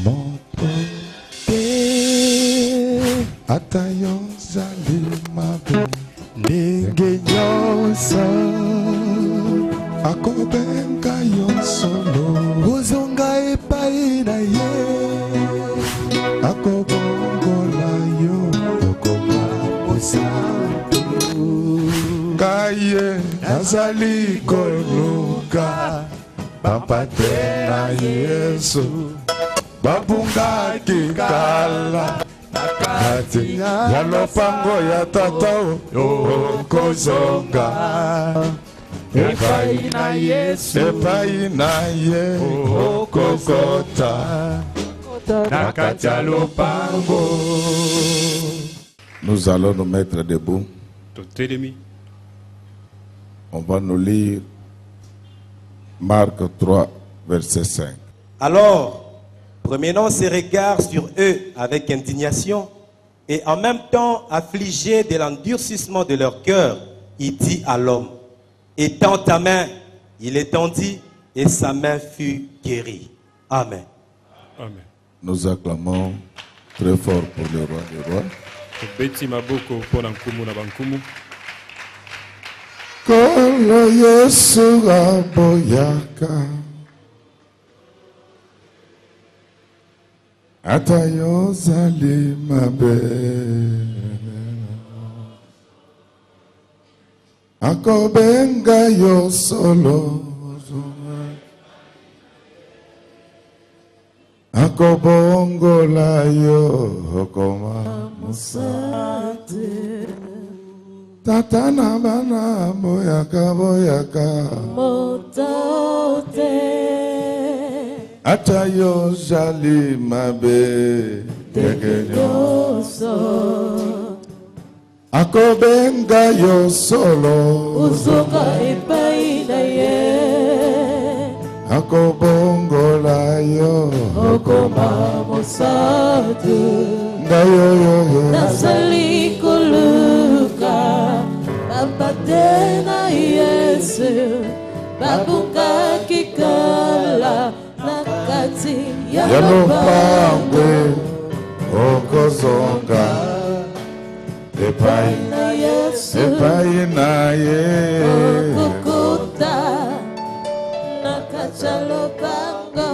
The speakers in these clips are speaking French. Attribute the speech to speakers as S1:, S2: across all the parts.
S1: motote atayo zali mabe ndenge nyonso akobenga yo solo ozonga epai na ye akobongola yo okoma mosantu kaye nazali koluka bapate na Yesu babungaki kala nakati ya lopango ya tata okozonga epai na Yesu epai na ye okokota nakati ya lopango. Nous allons nous mettre debout. On va nous lire Marc 3 verset 5.
S2: Alors, promenant ses regards sur eux avec indignation et en même temps affligé de l'endurcissement de leur cœur, il dit à l'homme, étends ta main. Il étendit et sa main fut guérie. Amen.
S1: Amen. Nous acclamons très fort pour le roi des rois. Kolo Yesu aboyaka atayo zali mabe akobenga yo solo akobongola yo okoma musate tata na bana boyaka motote atayo jali mabe tegenyoso akobenga yo solo
S3: uzoka epai na ye
S1: akobongola yo
S3: okoma mosatu
S1: ngayo
S3: nazali koluka bapate na Yesu babungaki kala nakati ya
S1: lopango okozonga epai
S3: na Yesu
S1: epai na ye
S3: okukuta nakati ya lopango.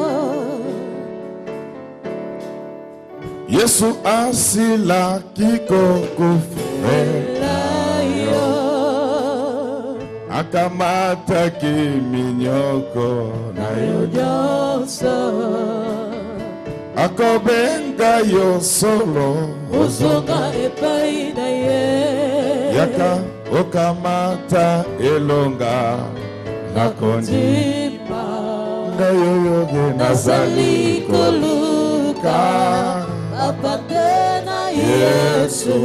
S1: Yesu asilaki kokufela yo akamataki minyoko na yo nyonso akobenga yo solo
S3: ozonga epai na ye
S1: yaka okamata elonga nakondima ngayoyoge
S3: nazali koluka bapate na Yesu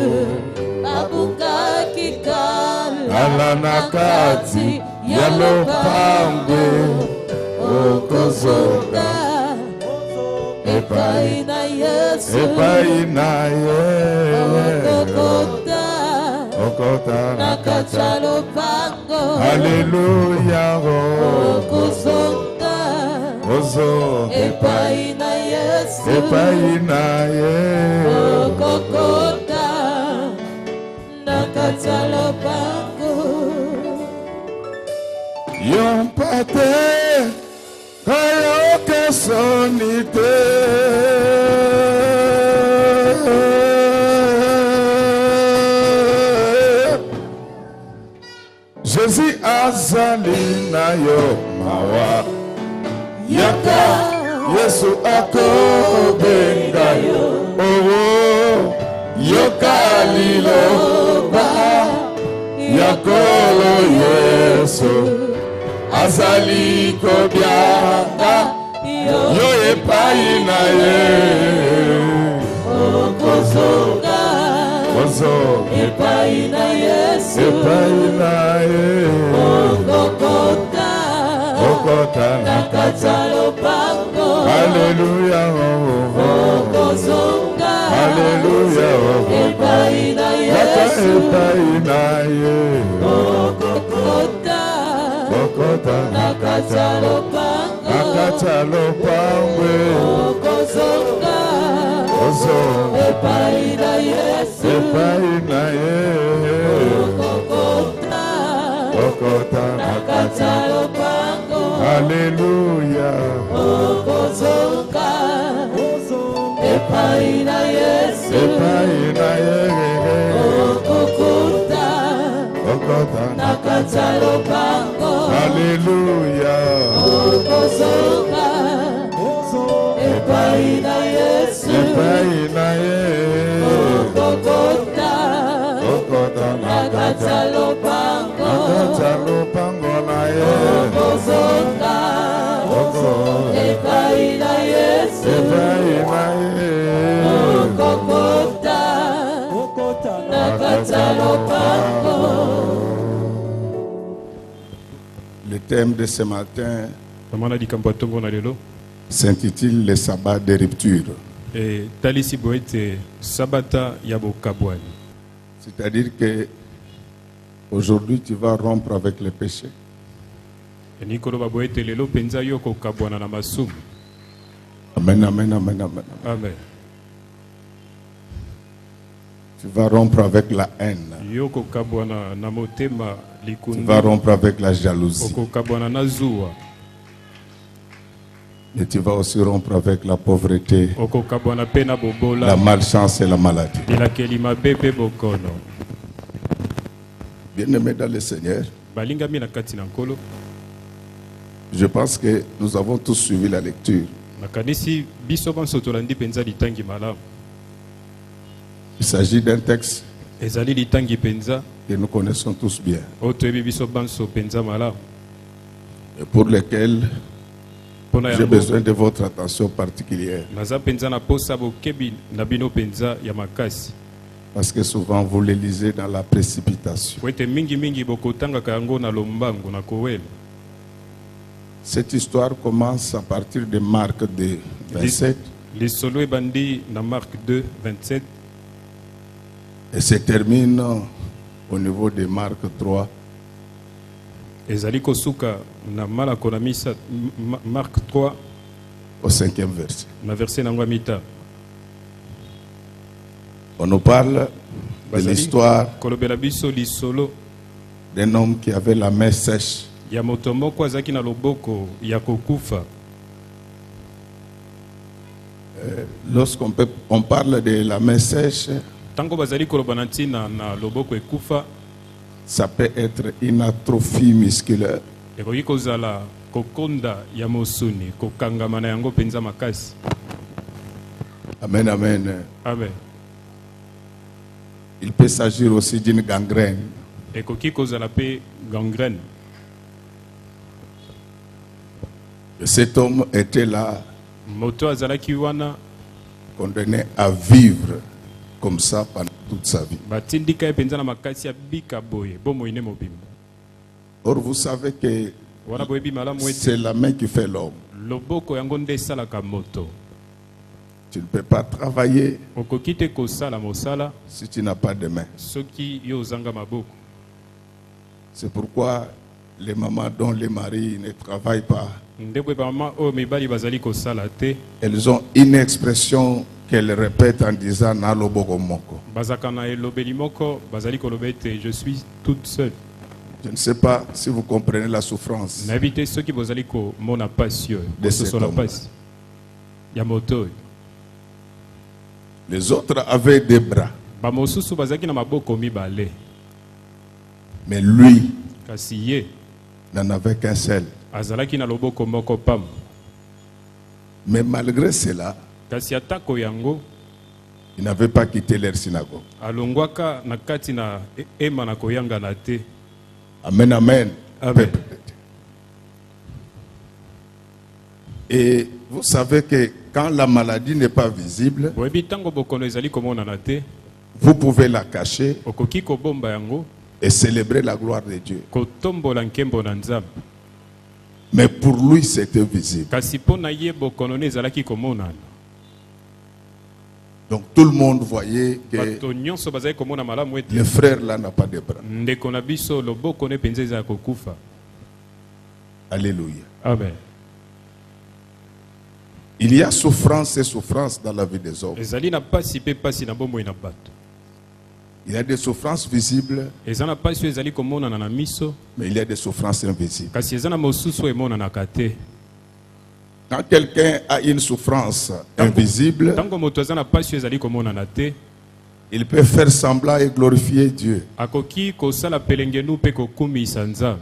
S3: babungaki kala
S1: nakati ya lopango okozonga
S3: epai na Yesu
S1: epai na ye okota
S3: nakati ya lopango.
S1: Haleluya
S3: okozonga epai na Yesu
S1: epai na ye
S3: okokota nakati ya lopango.
S1: yompate kayoke sonite Jésus azali na yo mawa yaka Yesu akobenga yo yoka liloba yakolo Yesu azali kobyanga yo epai na ye
S3: okozonga epai na Yesu
S1: epai na ye okota
S3: nakati ya lopango.
S1: Haleluya
S3: okozonga
S1: Haleluya
S3: epai na Yesu
S1: epai na ye okota
S3: nakati ya lopango.
S1: okozonga Okozo.
S3: epai na Yesu
S1: Epai na ye.
S3: okokota
S1: Okota
S3: na
S1: na
S3: kati ya
S1: kati.
S3: lopango
S1: Alléluia.
S3: okozonga epai na Yesu
S1: Epai na ye.
S3: okokuta
S1: Okota
S3: na
S1: na
S3: kati ya lopango
S1: Alléluia.
S3: okozonga epai na Yesu
S1: Epai na ye.
S3: okokota
S1: Okota
S3: na
S1: na
S3: kati ya
S1: kati.
S3: lopango
S1: Akata lopango na ye.
S3: okozonga
S1: Oko.
S3: epai na Yesu
S1: Epai na ye.
S3: okokota na kati ya lopango.
S1: Le thème de ce matin
S4: Namana likambo ya ntongo na lelo
S1: s'intitule le sabbat de rupture.
S4: talisi boye ete sabata ya bokabwani.
S1: C'est-à-dire que aujourd'hui tu vas rompre avec le péché.
S4: Elingi koloba boye ete lelo mpenza yo kokabwana na masumu.
S1: Amen, amen, amen, amen.
S4: Amen.
S1: Tu vas rompre avec la haine.
S4: Yo kokabwana na motema
S1: Tu
S4: likundu.
S1: vas rompre avec la jalousie.
S4: Okokabwana na zuwa.
S1: Et tu vas aussi rompre avec la pauvreté,
S4: Okokabwana pe na
S1: la
S4: bobola.
S1: malchance et la maladie.
S4: Bilakeli mabe pe bokono.
S1: Bien-aimés dans le Seigneur,
S4: Balingami na kati na nkolo.
S1: je pense que nous avons tous suivi la lecture.
S4: Nakanisi biso banso tolandi mpenza litangi malamu.
S1: Il s'agit d'un texte
S4: Ezali litangi mpenza
S1: que nous connaissons tous bien
S4: oyo toyebi biso banso mpenza malamu.
S1: et pour lequel
S4: Mpona
S1: j'ai
S4: yango
S1: besoin de votre attention particulière.
S4: naza mpenza na posa bokebi na bino mpenza ya makasi.
S1: Parce que souvent vous le lisez dans la précipitation.
S4: Po ete mingi bokotangaka yango na lombango na kowela.
S1: Cette histoire commence à partir de Marc 2, 27
S4: Lisolo ebandi na Marc 2, 27
S1: et se termine au niveau de Marc 3,
S4: ezali kosuka na malako na misa Marc 3
S1: au 5e verset.
S4: na verset nango ya mita.
S1: On nous parle de
S4: Bazali
S1: l'histoire
S4: kolobela biso lisolo
S1: d'un homme qui avait la main sèche.
S4: ya moto moko azalaki na loboko ya kokufa.
S1: On parle de la main sèche,
S4: Tango bazali koloba na ntina na loboko ekufa,
S1: ça peut être une atrophie musculaire,
S4: ekoki kozala kokonda ya mosuni, kokangama na yango mpenza makasi.
S1: amen, amen.
S4: Amen.
S1: Il peut s'agir aussi d'une gangrène.
S4: Ekoki kozala pe gangrène.
S1: Et cet homme était là,
S4: Moto azalaki wana
S1: condamné à vivre comme ça pendant toute sa vie.
S4: batindika ye mpenza na makasi ya bika boye bomoi ne mobimba.
S1: Or, vous savez que
S4: Wana boyebi malamu ete
S1: c'est la main qui fait l'homme.
S4: loboko yango nde esalaka moto.
S1: Tu ne peux pas travailler
S4: Okoki te kosala mosala
S1: si tu n'as pas de main.
S4: soki yo ozanga maboko.
S1: C'est pourquoi les mamans dont les maris ne travaillent pas,
S4: Nde boye bamama oyo mibali bazali kosala te
S1: elles ont une expression qu'elles répètent en disant Naloboko moko.
S4: bazaka na elobeli moko bazali koloba ete je suis toute seule.
S1: Je ne sais pas si vous comprenez la souffrance.
S4: Nayebi te soki bozali komona pasi oyo
S1: De cet
S4: kososola
S1: homme.
S4: pasi ya moto oyo.
S1: Les autres avaient des bras,
S4: Bamosusu bazalaki na maboko mibale
S1: mais lui
S4: kasi ye
S1: n'en avait qu'un seul.
S4: azalaki na loboko moko pamba.
S1: Mais malgré cela,
S4: Kasi atako yango
S1: ils n'avaient pas quitté leur synagogue.
S4: alongwaka na kati na ema na koyangana te.
S1: Amen, amen.
S4: Amen.
S1: Et vous savez que quand la maladie n'est pas visible,
S4: Boyebi tango bokono ezali komonana te,
S1: vous pouvez la cacher
S4: okoki kobomba yango
S1: et célébrer la gloire de Dieu.
S4: kotombola nkembo na Nzambe.
S1: Mais pour lui, c'était visible.
S4: Kasi mpo na ye bokono ne ezalaki komonana.
S1: Donc tout le monde voyait que
S4: Bato nyonso bazali komona malamu ete
S1: le frère là n'a pas de bras.
S4: ndeko na biso loboko ne mpenza ezala kokufa.
S1: Alléluia.
S4: Amen.
S1: Il y a souffrance et souffrance dans la vie des hommes.
S4: ezali na pasi pe pasi na bomoi na bato.
S1: Il y a des souffrances visibles,
S4: Eza na pasi oyo ezali komonana na miso,
S1: mais il y a des souffrances invisibles.
S4: kasi eza na mosusu oyo emonanaka te.
S1: Quand quelqu'un a une souffrance invisible,
S4: Ntango moto aza na pasi oyo ezali komonana te,
S1: il peut faire semblant et glorifier Dieu.
S4: akoki kosala pelengenu mpe kokumisa Nzambe.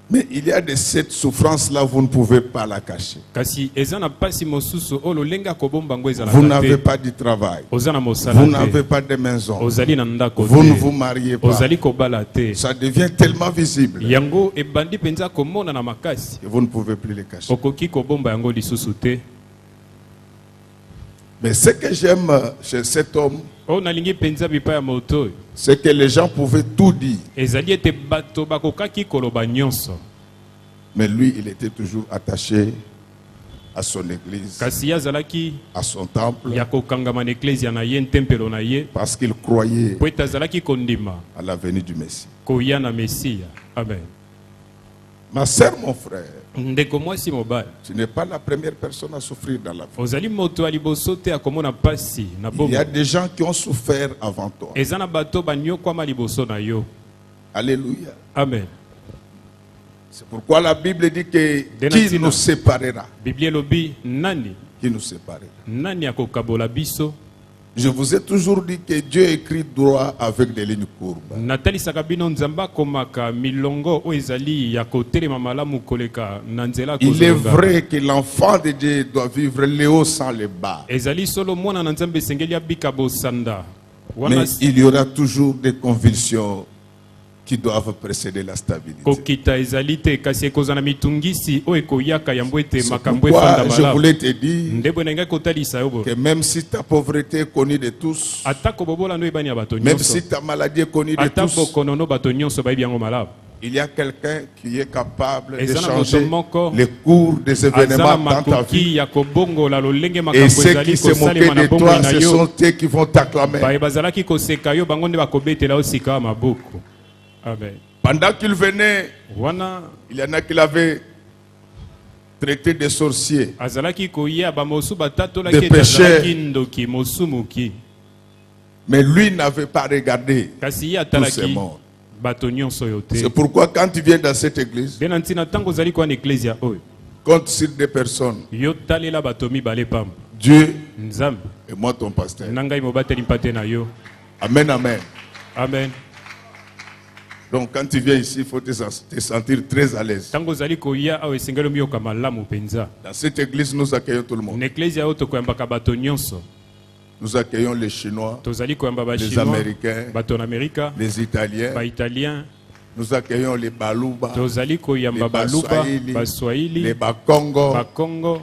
S1: Mais il y a de cette souffrance-là, vous ne pouvez pas la cacher.
S4: Kasi eza na pasi mosusu oyo lolenge akobomba yango
S1: Vous
S4: ezalaka
S1: n'avez
S4: te.
S1: pas de travail.
S4: Oza na mosala
S1: Vous n'avez
S4: te,
S1: pas de maison.
S4: ozali na ndako
S1: Vous ne vous
S4: te,
S1: mariez pas.
S4: ozali kobala te.
S1: Ça devient tellement visible
S4: Yango ebandi mpenza komona na makasi,
S1: que vous ne pouvez plus les cacher.
S4: okoki kobomba yango lisusu te.
S1: Mais ce que j'aime chez cet homme,
S4: Oyo nalingi mpenza bipai ya moto oyo,
S1: c'est que les gens pouvaient tout dire.
S4: ezali ete bato bakokaki koloba nyonso,
S1: Mais lui, il était toujours attaché à son église,
S4: kasi ye azalaki
S1: à son temple,
S4: ya kokangama na eklezia na ye, ntempelo na ye,
S1: parce qu'il croyait
S4: po ete azalaki kondima
S1: à la venue du Messie.
S4: koya na Mesiya. Amen.
S1: Ma sœur, mon frère,
S4: Ndeko mwasi mobali,
S1: tu n'es pas la première personne à souffrir dans la vie.
S4: ozali moto ya liboso te akomona pasi na
S1: Il y a
S4: bomoi.
S1: des gens qui ont souffert avant toi.
S4: Eza na bato banyokwama liboso na yo.
S1: Alléluia.
S4: Amen.
S1: C'est pourquoi la Bible dit que qui nous séparera?
S4: Biblia elobi nani
S1: Qui nous séparera?
S4: nani akokabola biso.
S1: Je vous ai toujours dit que Dieu écrit droit avec des lignes courbes.
S4: Natalisaka bino Nzambe akomaka milongo oyo ezali ya kotelema malamu koleka na nzela
S1: Il est
S4: kozonga.
S1: vrai que l'enfant de Dieu doit vivre le haut sans le bas.
S4: Ezali solo mwana na Nzambe esengeli abika bosanda. Wana
S1: Mais il y aura toujours des convulsions qui doivent précéder la stabilité.
S4: kokita ezali te, kasi ekozala mitungisi oyo ekoyaka yango ete
S1: C'est
S4: makambo efanda
S1: pourquoi je
S4: malamu.
S1: voulais te dire
S4: Ndebo na ngai kotalisa yo bo.
S1: que même si ta pauvreté est connue de tous,
S4: Atako bobola no ebani ya bato
S1: même
S4: nyonso.
S1: si ta maladie est connue de
S4: Ata
S1: tous,
S4: bokonono bato nyonso bayebi yango malamu.
S1: il y a quelqu'un qui est capable de
S4: Eza na
S1: changer
S4: moto moko
S1: les cours des
S4: aza na
S1: événements dans ta vie.
S4: makoki ya kobongola lolenge
S1: Et
S4: makambo
S1: ceux
S4: ezali
S1: qui se
S4: kosalema
S1: moquaient
S4: na
S1: de
S4: bomoi
S1: toi,
S4: na
S1: ce
S4: yo.
S1: sont eux qui vont t'acclamer.
S4: Baye bazalaki koseka yo bango nde bakobetela yo sika ya maboko. Amen.
S1: Pendant qu'il venait,
S4: Wana
S1: il y en a qui l'avaient traité de sorcier.
S4: azalaki koya bamosu batatolaki
S1: Des
S4: ete
S1: pécheurs.
S4: azalaki ndoki mosumuki,
S1: Mais lui n'avait pas regardé
S4: kasi ye
S1: tous ces
S4: atalaki
S1: morts.
S4: bato nyonso oyo te.
S1: C'est pourquoi quand tu viens dans cette église,
S4: Nde na ntina ntango ozali kowana eklezia oyo,
S1: compte sur des personnes.
S4: yo talela bato mibale pamba,
S1: Dieu
S4: Nzambe
S1: et moi ton pasteur.
S4: na ngai mobateli mpate na yo.
S1: Amen, amen.
S4: Amen.
S1: Donc quand tu viens ici, il faut te sentir très à l'aise.
S4: Ntango ozali koya awa esengeli omiyoka malamu mpenza.
S1: Dans cette église, nous accueillons tout le monde.
S4: Na eklezia oyo tokoyambaka bato nyonso.
S1: Nous accueillons les Chinois,
S4: Tozali koyamba
S1: les
S4: bachinois,
S1: Américains,
S4: bato na Amerika,
S1: les Italiens.
S4: baitalien.
S1: Nous accueillons les Baluba,
S4: Tozali koyamba
S1: les
S4: baluba,
S1: Baswahili, les
S4: baswahili,
S1: Bakongo
S4: bakongo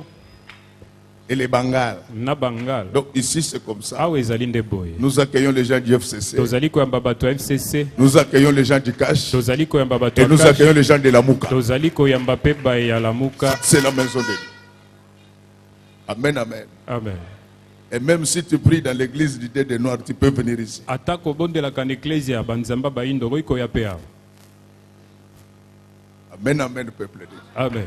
S1: et les Bengales.
S4: na bangal.
S1: Donc ici, c'est comme ça.
S4: Awa ezali nde boye.
S1: Nous accueillons les gens du FCC.
S4: Tozali koyamba bato ya FCC,
S1: Nous accueillons les gens du Cash.
S4: tozali koyamba bato
S1: Et
S4: ya
S1: nous
S4: Kash,
S1: accueillons les gens de la Mouka.
S4: tozali koyamba pe baye ya lamuka.
S1: C'est la maison de Dieu. Amen, amen.
S4: Amen.
S1: Et même si tu pries dans l'église du Dieu des Noirs, tu peux venir ici.
S4: Ata kobondelaka na eklezia ya banzamba bayindo okoki koya pe awa.
S1: Amen, amen, peuple de Dieu.
S4: Amen.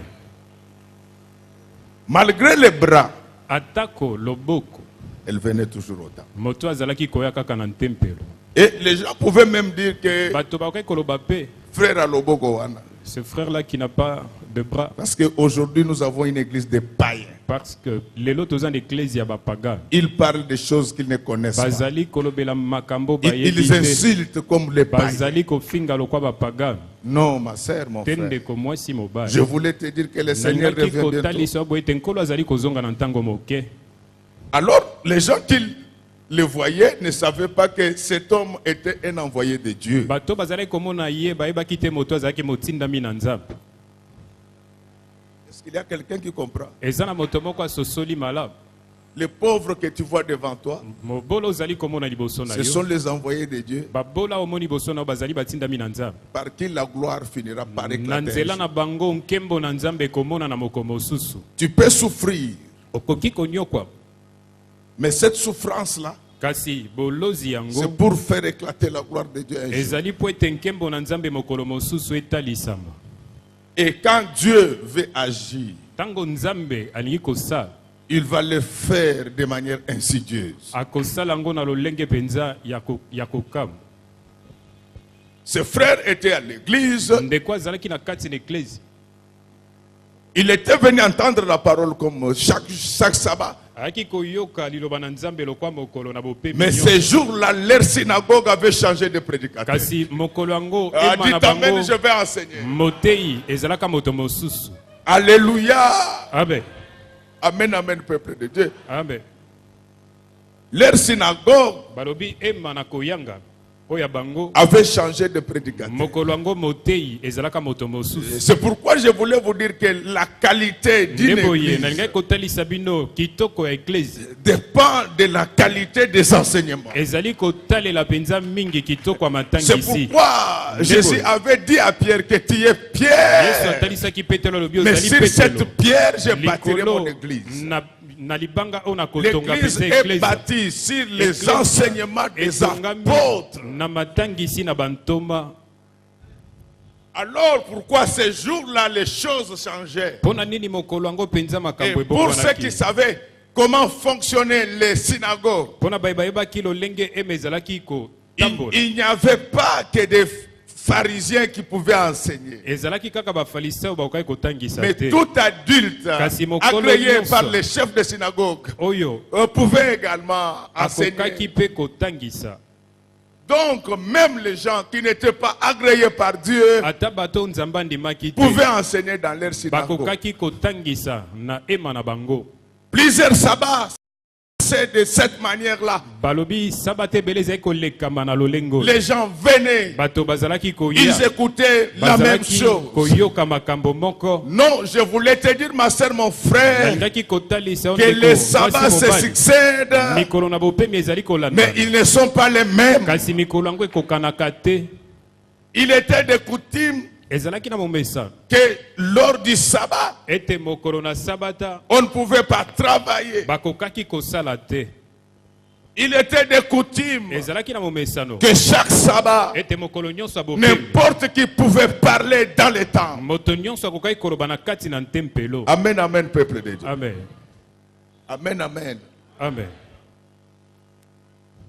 S1: Malgré les bras,
S4: Atako loboko,
S1: elle venait toujours au temple.
S4: moto azalaki koya kaka na ntempelo.
S1: Et les gens pouvaient même dire que
S4: Bato bakoki koloba pe,
S1: frère Aloboko wana.
S4: ce frère-là qui n'a pas de bras,
S1: Parce qu'aujourd'hui, nous avons une église de païens.
S4: parce que lelo toza na eklezia bapaga.
S1: Ils parlent des choses qu'ils ne connaissent pas.
S4: Bazali kolobela makambo
S1: Ils
S4: bayebi te.
S1: insultent comme les païens.
S4: Bazali kofinga lokwa bapaga.
S1: Non, ma sœur, mon frère.
S4: Tende ko mwasi mobali.
S1: Je voulais te dire que le Seigneur
S4: Nalingaki
S1: revient bientôt.
S4: kotalisa boye te nkolo azali kozonga na ntango moke.
S1: Alors, les gens qui le voyaient ne savaient pas que cet homme était un envoyé de Dieu.
S4: Bato bazali komona ye bayebaki te moto azalaki motindami na Nzambe.
S1: Est-ce qu'il y a quelqu'un qui comprend?
S4: Eza na moto moko asosoli malamu.
S1: Les pauvres que tu vois devant toi,
S4: Mobolo ozali komona liboso na
S1: ce sont
S4: yo.
S1: les envoyés de Dieu
S4: Babola omoni liboso na yo bazali batindami na Nzambe.
S1: par qui la gloire finira par
S4: Na
S1: éclater.
S4: nzela na bango nkembo na Nzambe ekomona na moko mosusu.
S1: Tu peux souffrir,
S4: Okoki konyokwa.
S1: mais cette souffrance-là,
S4: Kasi bolozi
S1: c'est
S4: yango
S1: pour faire éclater la gloire de Dieu un jour.
S4: ezali po ete nkembo na Nzambe mokolo mosusu etalisama.
S1: Et quand Dieu veut agir,
S4: Tango nzambe alingi kosala.
S1: il va le faire de manière insidieuse.
S4: Akosala ngo na lolenge penza ya kokam.
S1: Ce frère était à l'église.
S4: Ndeko azalaki na kati na église.
S1: Il était venu entendre la parole comme chaque sabbat.
S4: Ayaki koyoka liloba na nzambe lokwa mokolo na bope.
S1: Mais ce jour-là, leur synagogue avait changé de prédicateur.
S4: Kasi mokolo yango
S1: Ah,
S4: ema
S1: dit
S4: na
S1: amen,
S4: bango
S1: je vais enseigner.
S4: motei ezalaka moto mosusu.
S1: Alléluia.
S4: Amen.
S1: Amen, amen, peuple de Dieu.
S4: Amen.
S1: Leur synagogue
S4: Balobi ema na koyanga oya bango
S1: avait changé de prédicateur.
S4: mokolo yango motei ezalaka moto mosusu.
S1: C'est pourquoi je voulais vous dire que la qualité d'une
S4: Ndeboye nalingai
S1: église
S4: kotalisa bino kitoko ya église
S1: dépend de la qualité des enseignements.
S4: ezali kotalela penza mingi kitoko ya
S1: C'est
S4: matangisi.
S1: pourquoi
S4: Ndeboye.
S1: Jésus avait dit à Pierre que tu es
S4: Yesu
S1: Pierre.
S4: atalisaki Petelo lobi
S1: Mais
S4: ozali
S1: sur cette
S4: Petelo.
S1: pierre, je bâtirai
S4: Likolo
S1: mon église.
S4: na libanga oyo nakotonga
S1: L'église
S4: penza
S1: est
S4: église.
S1: bâtie sur les
S4: Église
S1: enseignements des
S4: etongami
S1: apôtres.
S4: na matangisi na bantoma.
S1: Alors pourquoi ces jours-là les choses changeaient?
S4: Pona nini mokolo yango penza
S1: Et
S4: makambo
S1: pour ceux qui
S4: ebokwanaki.
S1: savaient comment fonctionnaient les synagogues,
S4: Pona bayebaki lolenge eme ezalaki kotambola.
S1: il n'y avait pas que des pharisiens qui pouvaient enseigner.
S4: Ezalaki kaka bafalisao bakokaki kotangisa
S1: Mais
S4: te.
S1: tout adulte
S4: Kasi mokolo
S1: agréé
S4: nyonso.
S1: par les chefs de synagogue
S4: Oyo
S1: pouvait également
S4: akokaki
S1: enseigner.
S4: pe kotangisa.
S1: Donc même les gens qui n'étaient pas agréés par Dieu
S4: Ata bato nzamba ndimaki te.
S1: pouvaient enseigner dans leur synagogue.
S4: Bakokaki kotangisa na ema na bango.
S1: Plusieurs sabbats, c'est de cette manière-là.
S4: Balobi sabate ebele ezali kolekama na lolengo.
S1: Les gens venaient,
S4: Bato bazalaki
S1: ils
S4: koya.
S1: écoutaient la même
S4: Bazalaki
S1: chose.
S4: koyoka makambo moko.
S1: Non, je voulais te dire, ma soeur, mon frère,
S4: Nalingaki kotalisa
S1: que les sabbats se succèdent,
S4: mikolo na bopemi ezali kolanda.
S1: mais ils ne sont pas les mêmes.
S4: Kasi mikolo yango ekokanaka te.
S1: Il était de coutume
S4: Ezalaki na momesa
S1: que lors du sabbat,
S4: ete mokolo na sabata
S1: on ne pouvait pas travailler.
S4: bakokaki kosala te.
S1: Il était de coutume
S4: Ezalaki na momesano
S1: que chaque sabbat,
S4: ete mokolo nyonso ya bopemi
S1: n'importe qui pouvait parler dans le temps.
S4: moto nyonso akokaki koloba na kati na ntempelo.
S1: Amen, amen, peuple de Dieu.
S4: Amen.
S1: Amen, amen.
S4: Amen.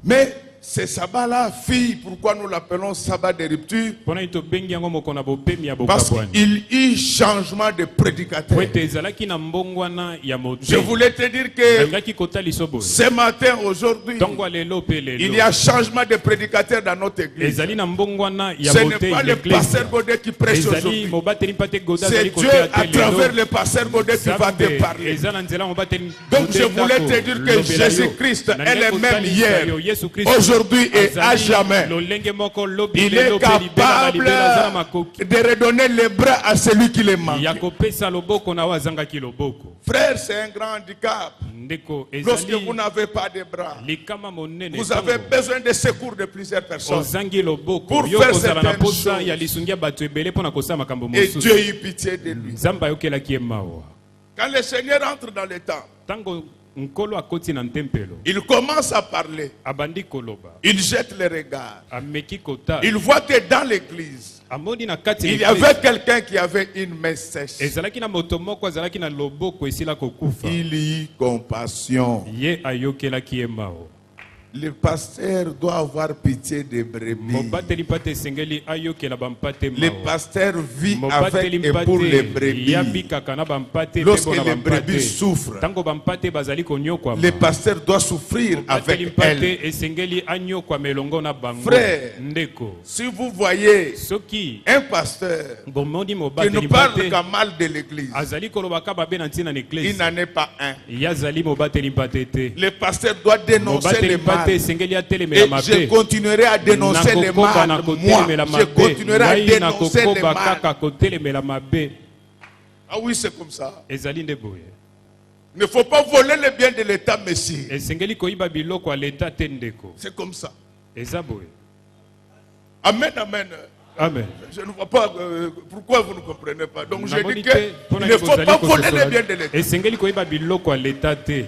S1: Mais ce sabbat-là, fille, pourquoi nous l'appelons sabbat de rupture?
S4: Pona ito bengi yango moko na bopemi ya
S1: Parce
S4: bokabwani.
S1: qu'il y eut changement de prédicateur.
S4: Po ete ezalaki na mbongwana ya
S1: Je
S4: mote.
S1: voulais te dire que
S4: Nalingaki kotaliso boye.
S1: ce matin, aujourd'hui,
S4: Ntongo ya lelo pe
S1: il
S4: lelo.
S1: y a changement de prédicateur dans notre église.
S4: Ezali na mbongwana ya
S1: Ce
S4: mote
S1: n'est pas
S4: ya
S1: le
S4: l'église.
S1: pasteur Godet qui prêche
S4: Ezali
S1: aujourd'hui.
S4: mobateli mpate goda
S1: C'est
S4: ezali
S1: Dieu
S4: kotea
S1: à
S4: te
S1: travers
S4: lelo.
S1: le pasteur Godet qui va te
S4: Zambe
S1: parler.
S4: eza na nzela mobateli
S1: Donc je
S4: motenda
S1: voulais
S4: ko
S1: te dire que
S4: lobela yo.
S1: Jésus-Christ est
S4: Nalingai
S1: le même
S4: kotalisa
S1: hier,
S4: yo, Yesu Kristo
S1: aujourd'hui et à
S4: azali
S1: jamais.
S4: lolenge moko lobi
S1: Il
S4: lelo
S1: est
S4: pe libela na libela aza na
S1: capable
S4: makoki
S1: de redonner les bras à celui qui les manque.
S4: ya kopesa loboko na oyo azangaki loboko.
S1: Frère, c'est un grand handicap.
S4: Ndeko
S1: Lorsque
S4: ezali
S1: vous n'avez pas de bras,
S4: likama monene
S1: vous avez
S4: ntango
S1: besoin de secours de plusieurs personnes.
S4: ozangi loboko
S1: Pour
S4: yo
S1: faire
S4: kozala na
S1: certaines
S4: posa
S1: choses.
S4: ya lisungi ya bato ebele mpo na kosala makambo
S1: Et
S4: mosusu.
S1: Dieu eut pitié de lui.
S4: nzambe ayokelaki ye mawa.
S1: Quand le Seigneur entre dans le temps,
S4: ntango nkolo akoti na ntempelo
S1: il commence à parler.
S4: abandi koloba
S1: Il jette les regards.
S4: ameki kota
S1: Il voit que dans l'église,
S4: amoni na kati
S1: il y
S4: ya
S1: avait
S4: eglise,
S1: quelqu'un qui avait une main sèche.
S4: ezalaki na moto moko azalaki na loboko esila kokufa.
S1: Il eut compassion.
S4: Ye ayokelaki ye mawa.
S1: Le pasteur doit avoir pitié des brebis.
S4: mobateli mpate esengeli ayokela bampate
S1: Le
S4: mawa.
S1: pasteur vit avec
S4: mobateli
S1: et pour les
S4: mpate
S1: brebis.
S4: yambi kaka na bampate
S1: Lorsque
S4: mpe bona
S1: les brebis
S4: bampate.
S1: souffrent,
S4: ntango bampate bazali konyokwama
S1: le pasteur doit souffrir
S4: mobateli
S1: avec
S4: mpate
S1: elle.
S4: esengeli anyokwama elongo na bango.
S1: Frère,
S4: ndeko
S1: si vous voyez
S4: soki
S1: un pasteur
S4: bomoni
S1: qui ne
S4: mobateli
S1: parle
S4: mpate
S1: qu'à mal de l'église,
S4: azali kolobaka babe na ntina na
S1: il
S4: eglise
S1: n'en est pas un.
S4: ye azali mobateli mpate te.
S1: Le pasteur doit dénoncer
S4: mobateli
S1: le
S4: mpate
S1: mal.
S4: esengeli atelemela
S1: Et je
S4: mabe.
S1: continuerai à dénoncer le
S4: nakokoba
S1: mal.
S4: na
S1: Moi,
S4: kotelemela
S1: je
S4: mabe.
S1: continuerai à
S4: Ngai
S1: dénoncer le
S4: nakokoba
S1: mal.
S4: kaka kotelemela mabe.
S1: Ah oui, c'est comme ça.
S4: ezali nde boye.
S1: Il ne faut pas voler le bien de l'État, Messie.
S4: esengeli koyiba biloko ya leta te ndeko.
S1: C'est comme ça.
S4: eza boye.
S1: Amen, amen.
S4: Amen.
S1: Je ne vois pas pourquoi vous ne comprenez pas. Donc je
S4: Namoni
S1: dis
S4: te,
S1: qu'il
S4: mpona
S1: ne faut
S4: kozali
S1: pas voler
S4: kososola
S1: le bien de l'État.
S4: esengeli koyiba biloko ya leta te.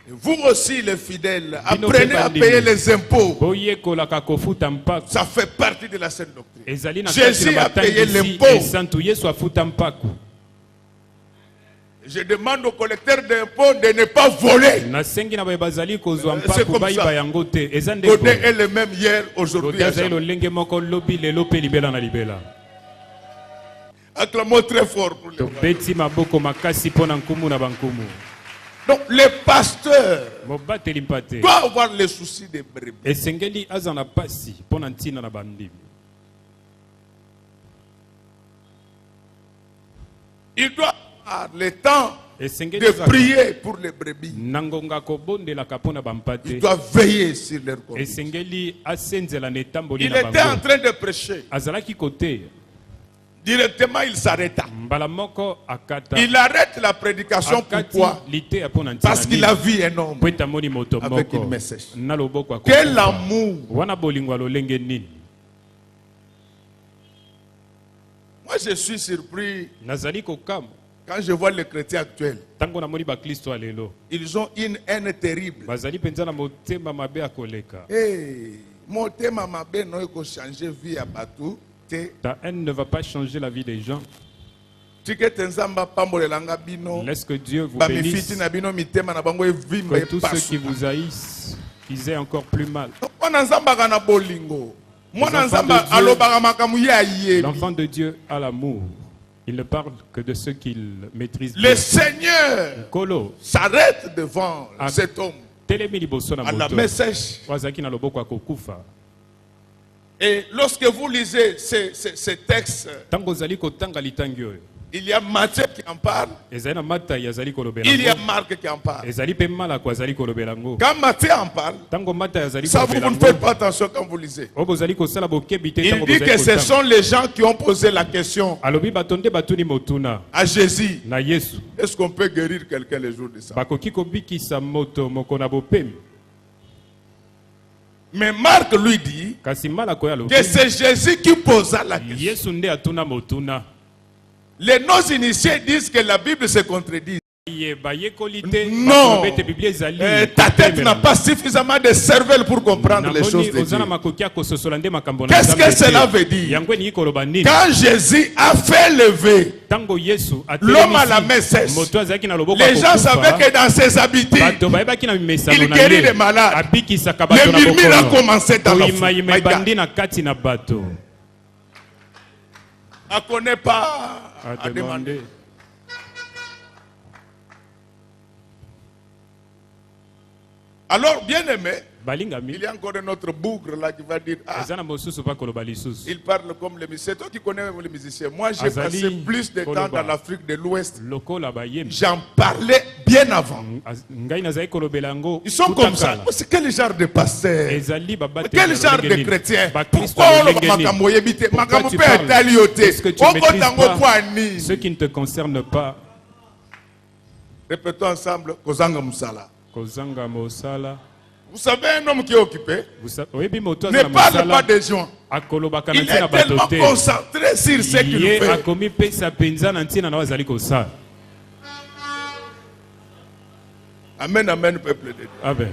S1: Et vous aussi les fidèles, apprenez à payer les impôts. Ça fait partie de la sainte doctrine. Jésus a payé l'impôt. Je demande aux collecteurs d'impôts de ne pas voler. C'est comme ça. Godé est le même hier, aujourd'hui. Acclamons très fort pour les Donc les pasteurs doivent avoir les soucis des brebis. Il doit avoir le temps de prier pour les brebis. Il doit veiller sur leur conduite. Il était en train de prêcher. Directement, il s'arrêta. Il arrête la prédication. Pourquoi? Parce qu'il a vu un homme avec une message. Quel amour! Moi, je suis surpris quand je vois les chrétiens actuels. Ils ont une haine terrible. Mon thème m'a bien changé vie à Batou.
S4: Ta haine ne va pas changer la vie des gens. Laisse que Dieu vous bénisse. Que tous ceux qui vous haïssent, qu'ils aient encore plus mal. L'enfant de Dieu a l'amour. Il ne parle que de ceux qu'il maîtrise.
S1: Le Seigneur s'arrête devant cet homme à la message. Et lorsque vous lisez ces textes, il y a Matthieu qui en parle, il y a Marc qui en parle. Quand Matthieu en parle, ça vous ne faites pas attention quand vous lisez. Il dit que ce sont les gens qui ont posé la question à Jésus. Est-ce qu'on peut guérir quelqu'un les jours de ça? Mais Marc lui dit que c'est Jésus qui posa la question. Les non-initiés disent que la Bible se contredit. Non, ta tête n'a pas suffisamment de cervelle pour comprendre les choses de Dieu. Qu'est-ce que cela veut dire? Quand Jésus a fait lever l'homme à la message, les gens savaient que dans ses habitudes, il guérit les malades. Le murmure a commencé dans la foule. On ne connaît pas à demander. Alors, bien aimé, il y a encore un autre bougre là qui va dire il parle comme les musiciens. C'est toi qui connais les musiciens. Moi, j'ai passé plus de temps dans l'Afrique de l'Ouest. J'en parlais bien avant. Ils sont comme ça. C'est quel genre de pasteur? Quel genre de chrétien? Pourquoi on le
S4: ce qui ne te concerne pas?
S1: Répétons ensemble. Kozanga Musala.
S4: Kozanga Mosala.
S1: Vous savez, un homme qui est occupé ne parle pas des gens. Il est tellement concentré sur ce qu'il fait. Amen, amen, peuple de Dieu.
S4: Amen.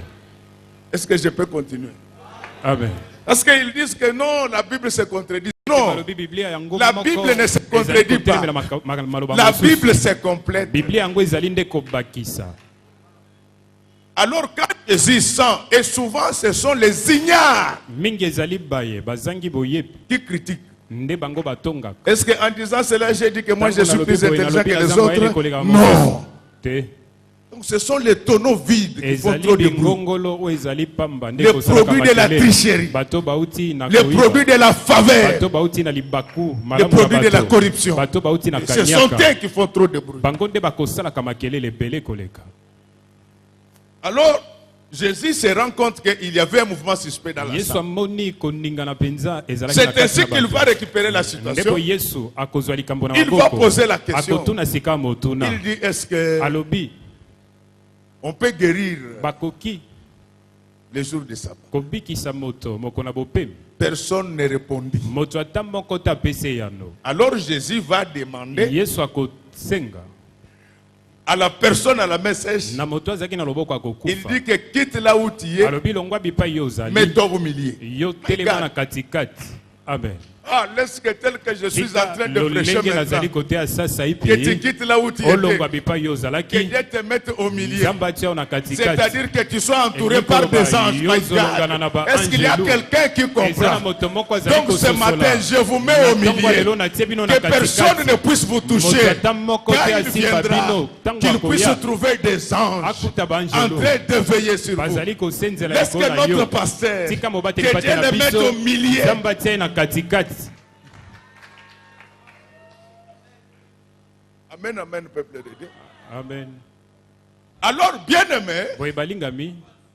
S1: Est-ce que je peux continuer?
S4: Amen.
S1: Parce qu'ils disent que non, la Bible se contredit. Non, la Bible ne se contredit pas. La Bible se complète. Alors quand Jésus sent, et souvent ce sont les ignares qui critiquent. Est-ce qu'en disant cela, j'ai dit que moi je suis plus intelligent que les autres? Non. Donc ce sont les tonneaux vides qui font trop de bruit. Les produits de la tricherie, les produits de la faveur, les produits de la corruption. Ce sont eux qui font trop de bruit. Alors, Jésus se rend compte qu'il y avait un mouvement suspect dans la salle. C'est ainsi qu'il va récupérer la situation. Il va poser la question. Il dit, est-ce que on peut guérir les jours de sabbat? Personne ne répondit. Alors Jésus va demander à la personne à la main sèche, il dit que quitte là où tu es, mets-toi au milieu.
S4: Amen.
S1: Ah, laisse que tel que je suis en train de prêcher maintenant, que tu quittes là où tu étais, que Dieu te mette au milieu. C'est-à-dire que tu sois entouré par des anges. Est-ce qu'il y a quelqu'un qui comprend? Donc ce matin, je vous mets au milieu. Que personne ne puisse vous toucher. Quand il viendra, qu'il puisse trouver des anges en train de veiller sur vous. Laisse que notre pasteur, que Dieu le mette au milieu. Amen, amen, peuple de Dieu.
S4: Amen.
S1: Alors, bien-aimé,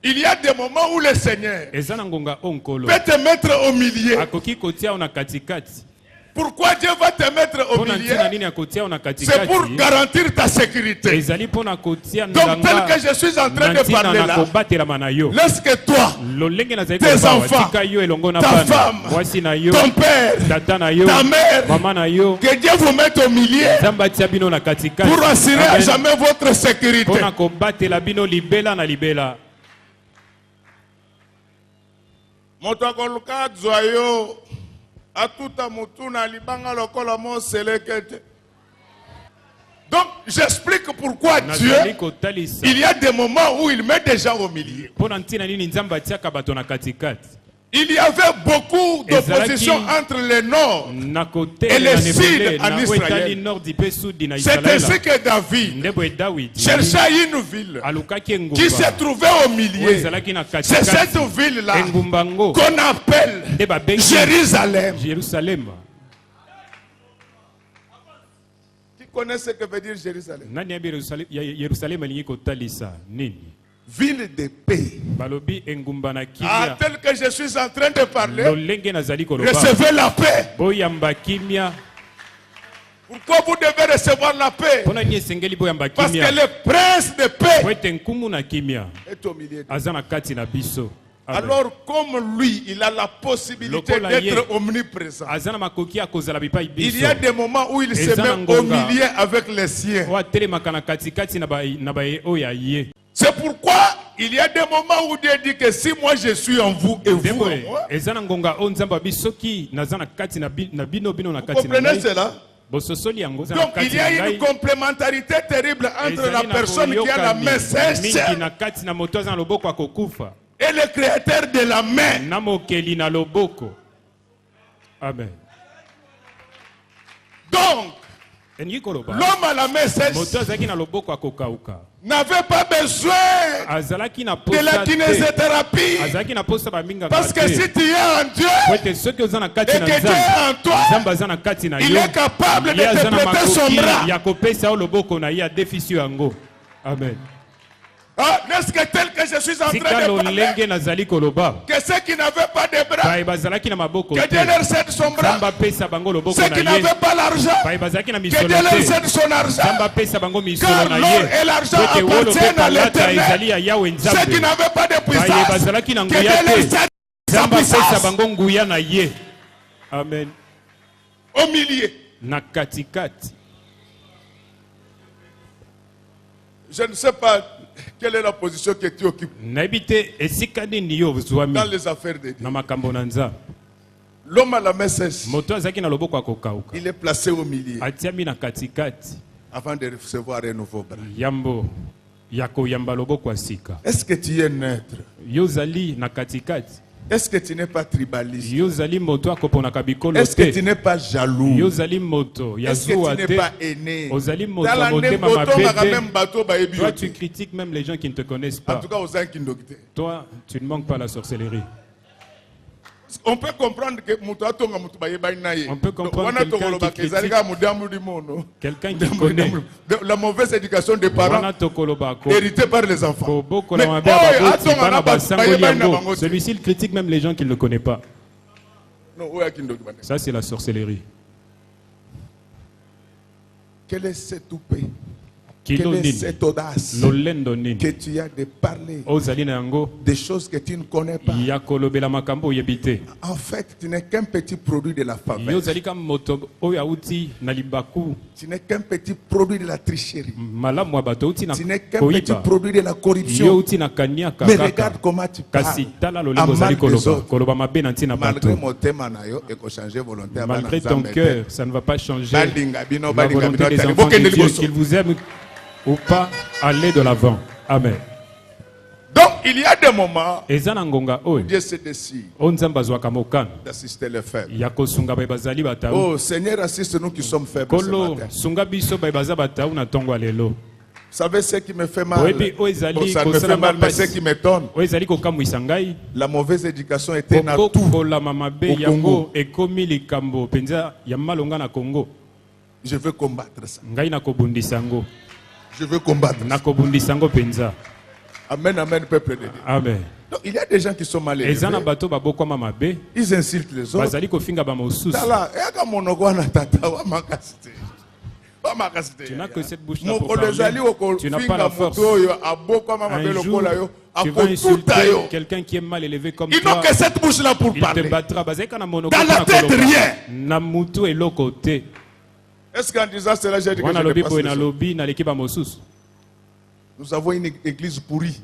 S1: il y a des moments où le Seigneur peut te mettre au milieu. Pourquoi Dieu va te mettre au milieu? C'est pour garantir ta sécurité. Donc, tel que je suis en train de parler là, laisse que toi, tes enfants, ta femme, ton père, ta mère, que Dieu vous mette au milieu pour assurer à jamais votre sécurité. Donc, j'explique pourquoi Dieu, il y a des moments où il met déjà au milieu. Il y avait beaucoup d'opposition entre le nord et le sud en Israël. C'est ainsi que David chercha une ville qui se trouvait au milieu. C'est cette ville-là qu'on appelle Jérusalem. Qui connaît ce que veut dire Jérusalem? Ville de paix. Ah, tel que je suis en train de parler, recevez la paix. Pourquoi vous devez recevoir la paix? Parce que le prince de paix est au milieu de vous. Alors, comme lui, il a la possibilité d'être omniprésent, il y a des moments où il se met au milieu avec les siens. C'est pourquoi il y a des moments où Dieu dit que si moi je suis en vous et vous en moi, vous comprenez cela? Donc il y a une complémentarité terrible entre la personne qui a la main sèche et le créateur de la main.
S4: Amen.
S1: Donc, l'homme à la main sèche n'avait pas besoin de la kinésithérapie. Parce que si tu es en Dieu et que Dieu est en toi, il est capable de te prêter son bras.
S4: Amen.
S1: Ah, n'est-ce que tel que je suis en train de parler, que ceux qui n'avaient pas de bras, que Dieu leur cède son bras, ceux qui n'avaient pas l'argent, que Dieu leur cède son argent, car l'or et l'argent appartiennent à l'Éternel. Ceux qui n'avaient pas de puissance, que Dieu leur cède sa puissance.
S4: Amen.
S1: Au milieu. Je ne sais pas quelle est la position que tu occupes dans les affaires de Dieu. L'homme à la main sèche, il est placé au milieu avant de recevoir un nouveau bras. Est-ce que tu es neutre? Est-ce que tu n'es pas tribaliste? Est-ce que tu n'es pas jaloux? Est-ce que tu n'es pas aîné?
S4: Toi, tu critiques même les gens qui ne te connaissent pas. Toi, tu ne manques pas la sorcellerie.
S1: On peut comprendre que
S4: quelqu'un qui connaît
S1: la mauvaise éducation des parents héritée par les enfants.
S4: Celui-ci il critique même les gens qui ne le connaissent pas. Ça c'est la sorcellerie.
S1: Quel est ce toupet? Quelle est cette audace que tu as de parler des choses que tu ne connais pas? En fait, tu n'es qu'un petit produit de la faveur. Tu n'es qu'un petit produit de la tricherie. Tu n'es qu'un petit produit de la corruption. Mais regarde comment tu parles.
S4: Malgré ton cœur, ça ne va pas changer. La volonté des enfants de Dieu, qu'ils vous aiment ou pas, aller de l'avant. Amen.
S1: Donc il y a des moments où Dieu se décide d'assister les faibles. Oh Seigneur, assiste-nous qui sommes faibles ce matin. Vous savez ce qui me fait mal? Ça me fait mal, mais ce qui m'étonne, la mauvaise éducation était dans tout au Congo. Je veux combattre ça. Je veux combattre ça. Amen, amen, peuple de Dieu.
S4: Amen.
S1: Donc, il y a des gens qui sont mal élevés. Ils insultent les autres.
S4: Tu n'as que cette bouche-là pour parler. Tu n'as pas la force. Un jour, tu vas insulter quelqu'un qui est mal élevé comme toi.
S1: Ils n'ont que cette bouche-là pour parler.
S4: Il te battra.
S1: Dans la tête, rien. Est-ce qu'en disant cela, j'ai dit que je dépasse les... Nous avons une église pourrie.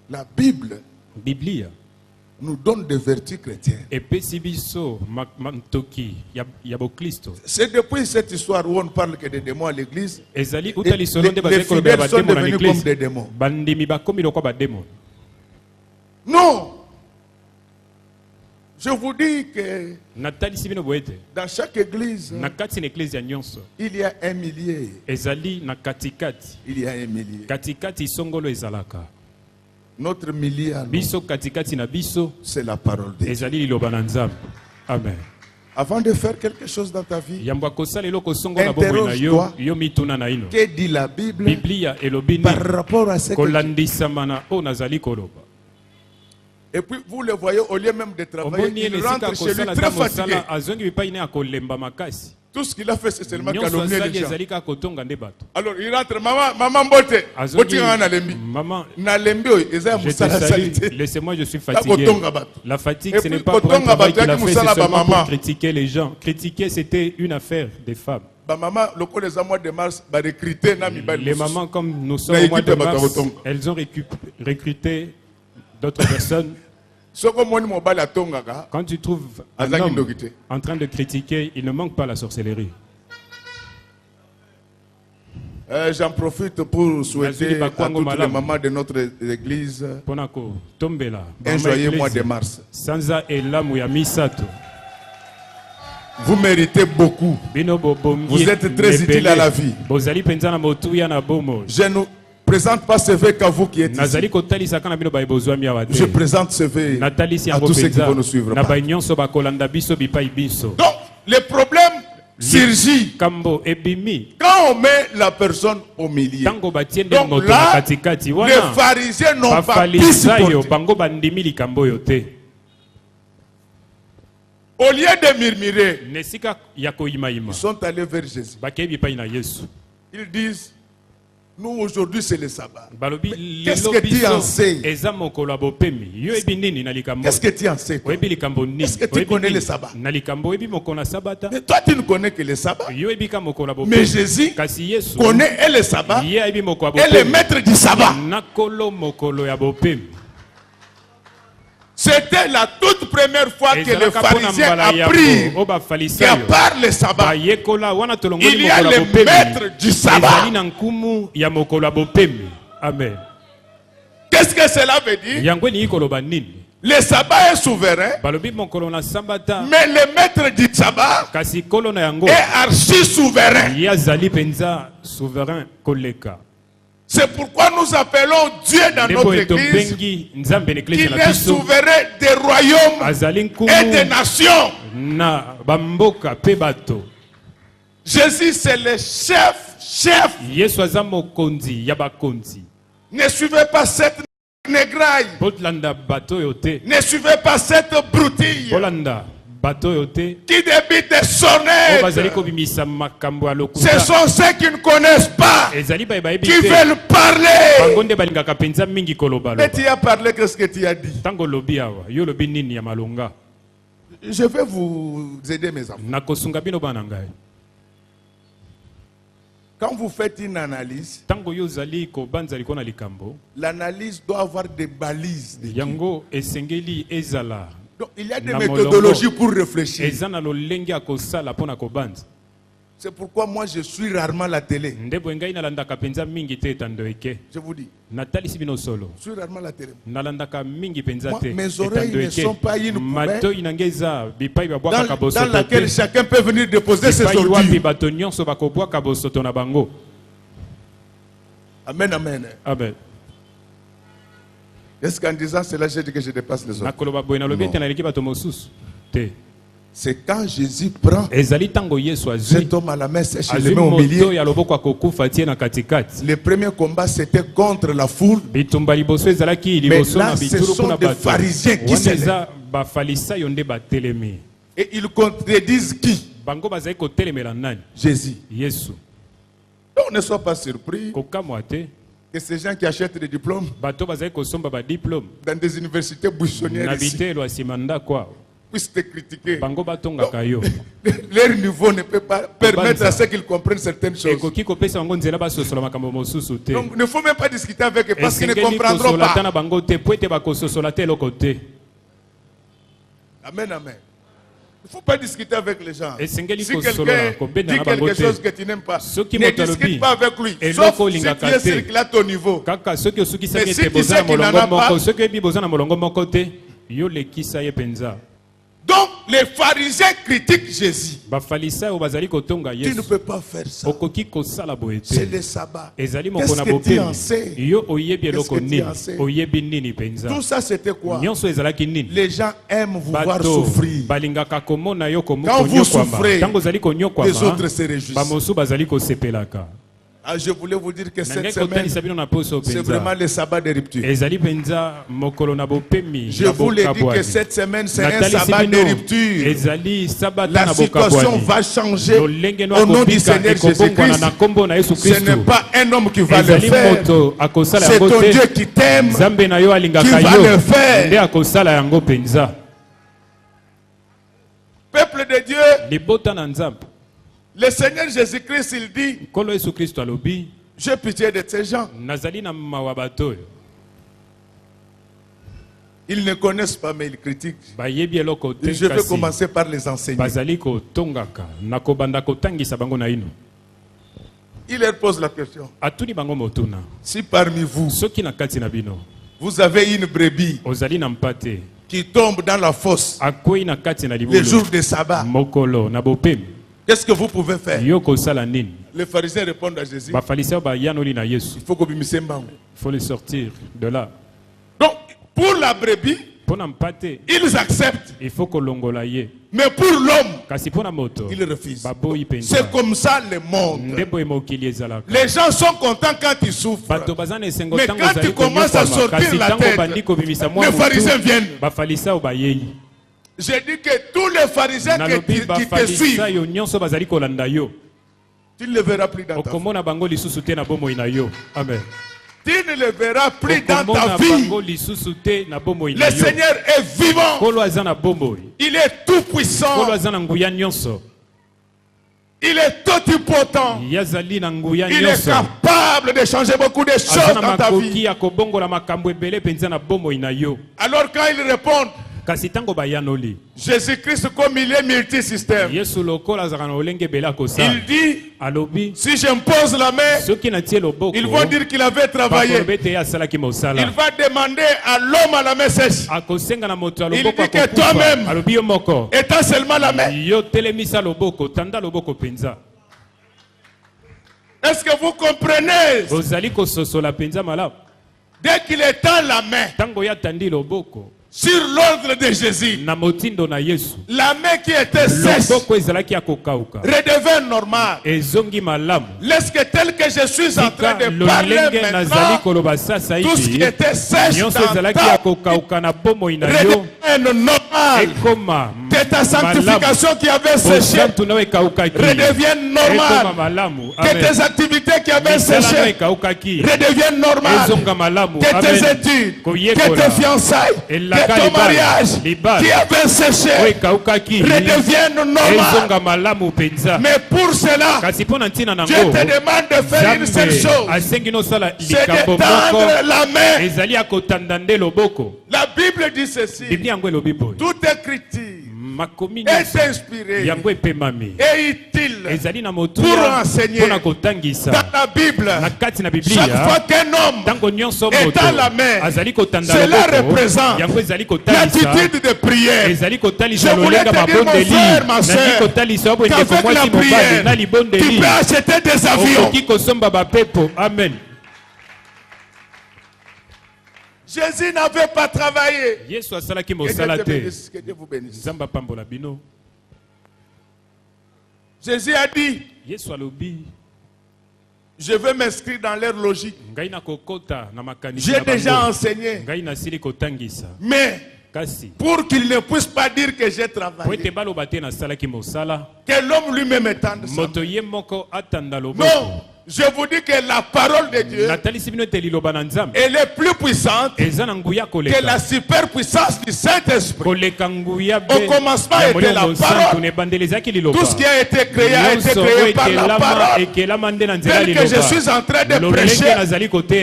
S1: La Bible nous donne des vertus chrétiennes. C'est depuis cette histoire où on parle que des démons à l'église. Les fidèles sont devenus comme des démons. Non! Je vous dis que dans chaque église, il y a un millier. Il y a un millier. Notre millier, c'est la parole de Dieu.
S4: Amen.
S1: Avant de faire quelque chose dans ta vie, interroge-toi. Que dit la Bible par rapport à ce que tu... Et puis vous le voyez, au lieu même de travailler, il rentre chez lui très fatigué. Tout ce qu'il a fait, c'est seulement calomnier les gens. Alors il rentre, maman Mbote, maman,
S4: laissez-moi, je suis fatigué. La fatigue, ce n'est pas pour un travail qu'il a fait, c'est seulement pour critiquer les gens. Critiquer, c'était une affaire des femmes. Les mamans, comme nous sommes au mois de mars, elles ont recruté d'autres personnes. Quand tu trouves un homme en train de critiquer, il ne manque pas la sorcellerie.
S1: J'en profite pour souhaiter à toutes les mamans de notre église un joyeux mois de mars. Vous méritez beaucoup. Vous êtes très utile à la vie. Je ne présente pas ce vœu qu'à vous qui êtes ici. Je présente ce vœu à tous ceux qui vont nous suivre. Donc, le problème surgit quand on met la personne au milieu. Donc là, les pharisiens n'ont pas pu supporter. Au lieu de murmurer, ils sont allés vers Jésus. Ils disent: nous aujourd'hui c'est le sabbat. Qu'est-ce que tu en sais? Qu'est-ce que tu en sais? Est-ce que tu connais le sabbat? Mais toi tu ne connais que le sabbat. Mais Jésus connaît le sabbat et le maître du sabbat. C'était la toute première fois que les pharisiens apprirent qu'à part le sabbat, il y a le maître du sabbat.
S4: Amen.
S1: Qu'est-ce que cela veut dire? Le sabbat est souverain, mais le maître du sabbat est archi souverain. C'est pourquoi nous appelons Dieu dans notre église qu'il est souverain des royaumes et des nations. Jésus c'est le chef. Ne suivez pas cette négraille. Ne suivez pas cette broutille. qui débitent sonner. Ce sont ceux qui ne connaissent pas, qui veulent parler. Mais tu as parlé, qu'est-ce que tu as dit? Je vais vous aider, mes enfants. Quand vous faites une analyse, l'analyse doit avoir des balises. Donc, il y a des méthodologies pour réfléchir. C'est pourquoi moi je suis rarement la télé. Je vous dis. Je suis rarement la télé. Moi, mes oreilles ne sont pas une poubelle dans laquelle chacun peut venir déposer ses ordures. Amen, amen.
S4: Amen.
S1: Est-ce qu'en disant cela, j'ai dit que je dépasse les autres? C'est quand Jésus prend cet homme à la main sèche et le met au milieu. Le premier combat c'était contre la foule. Mais là ce sont des pharisiens qui s'élèvent. Et ils contredisent qui? Jésus. Donc ne sois pas surpris que ces gens qui achètent des diplômes dans des universités bouchonnières ici puissent te critiquer. Donc, leur niveau ne peut pas permettre à ceux qu'ils comprennent certaines choses. Donc ne faut même pas discuter avec eux parce qu'ils ne comprendront pas. Amen, amen. Il ne faut pas discuter avec les gens. Si quelqu'un dit quelque chose que tu n'aimes pas, ne discute pas avec lui. Sauf si tu es sûr qu'il a ton niveau. Mais si tu sais qu'il n'en a pas. Donc les pharisiens critiquent Jésus. Tu ne peux pas faire ça. C'est le sabbat. Qu'est-ce que tu en sais? Tout ça c'était quoi? Les gens aiment vous voir souffrir. Quand vous souffrez, les autres se réjouissent. Ah, je voulais vous dire que cette semaine, c'est vraiment le sabbat de rupture. Je vous l'ai dit que cette semaine, c'est un sabbat de rupture. La situation va changer au nom du Seigneur Jésus-Christ. Ce n'est pas un homme qui va le faire. C'est ton Dieu qui t'aime qui va le faire. Peuple de Dieu, le Seigneur Jésus-Christ, il dit, j'ai pitié de ces gens. Ils ne connaissent pas, mais ils critiquent. Je vais commencer par les enseigner. Il leur pose la question. Si parmi vous, vous avez une brebis qui tombe dans la fosse le jour de sabbat, qu'est-ce que vous pouvez faire? Les pharisiens répondent à Jésus. Il faut que vous
S4: faut les sortir de là.
S1: Donc, pour la brebis, ils acceptent. Mais pour l'homme, ils refusent. C'est comme ça le monde. Les gens sont contents quand ils souffrent. Mais quand tu commences à sortir la tête, les pharisiens viennent. J'ai dit que tous les pharisiens qui te suivent, tu ne les verras plus dans ta vie.
S4: Amen.
S1: Tu ne les verras plus dans ta vie. Le Seigneur est vivant. Il est tout puissant. Il est totipotent. Il est capable de changer beaucoup de choses dans ta vie. Alors quand ils répondent, Jésus-Christ, comme il est multisystème, il dit, si j'impose la main, ils vont dire qu'il avait travaillé. Il va demander à l'homme à la main sèche. Il dit que toi-même, étant seulement la main. Est-ce que vous comprenez? Dès qu'il étend la main sur l'ordre de Jésus, la main qui était sèche redevient normale. Laisse que tel que je suis en train de parler maintenant, tout ce qui était sèche dans ta vie redevient normal. Que ta sanctification qui avait séché redevienne normale. Que tes activités qui avaient séché redeviennent normales. Que tes études, que tes fiançailles, que ton mariage qui avait séché redeviennent normales. Mais pour cela, je te demande de faire une seule chose. C'est d'étendre la main. La Bible dit ceci. Toute écriture est inspirée et utile pour enseigner. Dans la Bible, chaque fois qu'un homme est dans la main, cela représente l'attitude de prière. Je voulais te dire, mon frère, ma soeur, qu'avec la prière, tu peux acheter des avions.
S4: Amen.
S1: Jésus n'avait pas travaillé.
S4: Que
S1: Dieu vous bénisse. Jésus a dit, je veux m'inscrire dans leur logique. J'ai déjà enseigné. Mais pour qu'il ne puisse pas dire que j'ai travaillé, que l'homme lui-même étende sa main. Non. Je vous dis que la parole de Dieu, elle est plus puissante que la superpuissance du Saint-Esprit. Au commencement était la parole. Tout ce qui a été créé par la parole. Tel que je suis en train de prêcher,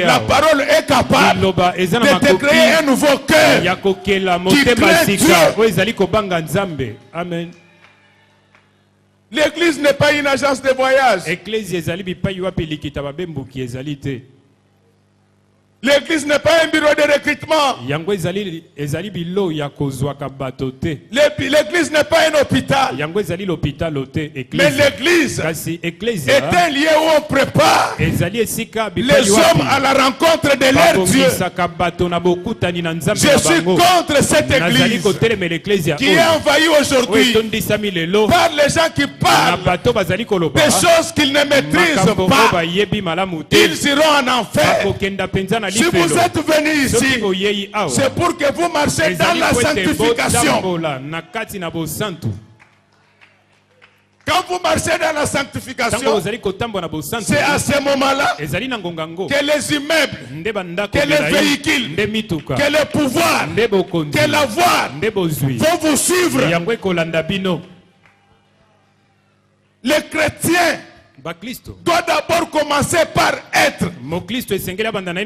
S1: la parole est capable de te créer un nouveau cœur qui craint Dieu.
S4: Amen.
S1: L'église n'est pas une agence de voyage. L'église n'est pas un bureau de recrutement. L'église n'est pas un hôpital. Mais l'église est un lieu où on prépare les hommes à la rencontre de leur Dieu. Je suis contre cette église qui est envahie aujourd'hui par les gens qui parlent des choses qu'ils ne maîtrisent pas. Ils iront en enfer. Si vous êtes venus ici, c'est pour que vous marchiez dans la sanctification. Quand vous marchez dans la sanctification, c'est à ce moment-là que les immeubles, que les véhicules, que les pouvoirs, que la voix vont vous suivre. Les chrétiens doit d'abord commencer par être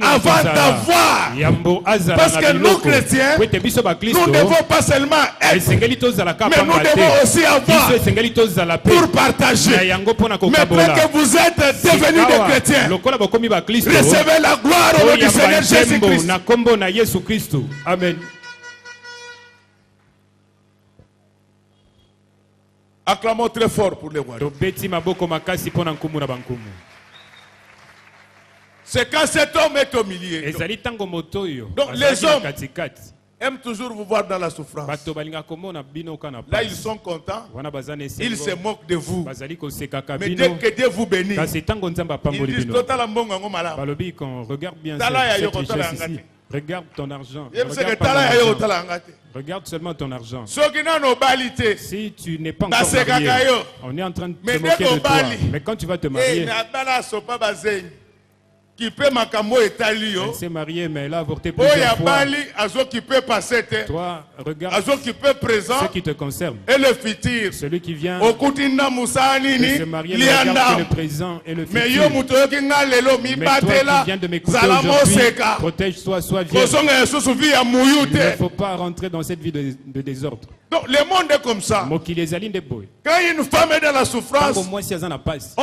S1: avant d'avoir. Parce que nous chrétiens, nous ne devons pas seulement être, mais nous devons aussi avoir pour partager. Maintenant que vous êtes devenus des chrétiens, recevez la gloire au nom du Seigneur Jésus-Christ.
S4: Amen.
S1: Acclamons très fort pour les rois. C'est quand cet homme est au milieu. Donc les hommes aiment toujours vous voir dans la souffrance. Là, ils sont contents. Ils se moquent de vous. Mais dès que Dieu vous bénit, ils disent total mbongo malade.
S4: Regarde bien cette ici. Regarde ton argent. Regarde seulement ton argent. Si tu n'es pas encore marié, on est en train de te moquer de toi. Mais quand tu vas te marier, elle s'est mariée, mais elle a avorté plusieurs fois. Toi, regarde ce qui te concerne.
S1: Et le futur.
S4: Celui qui vient de se marier ne regarde que le présent et le futur. Mais toi qui viens de m'écouter aujourd'hui, protège-toi, sois vierge. Il ne faut pas rentrer dans cette vie de désordre.
S1: Donc le monde est comme ça. Quand une femme est dans la souffrance, on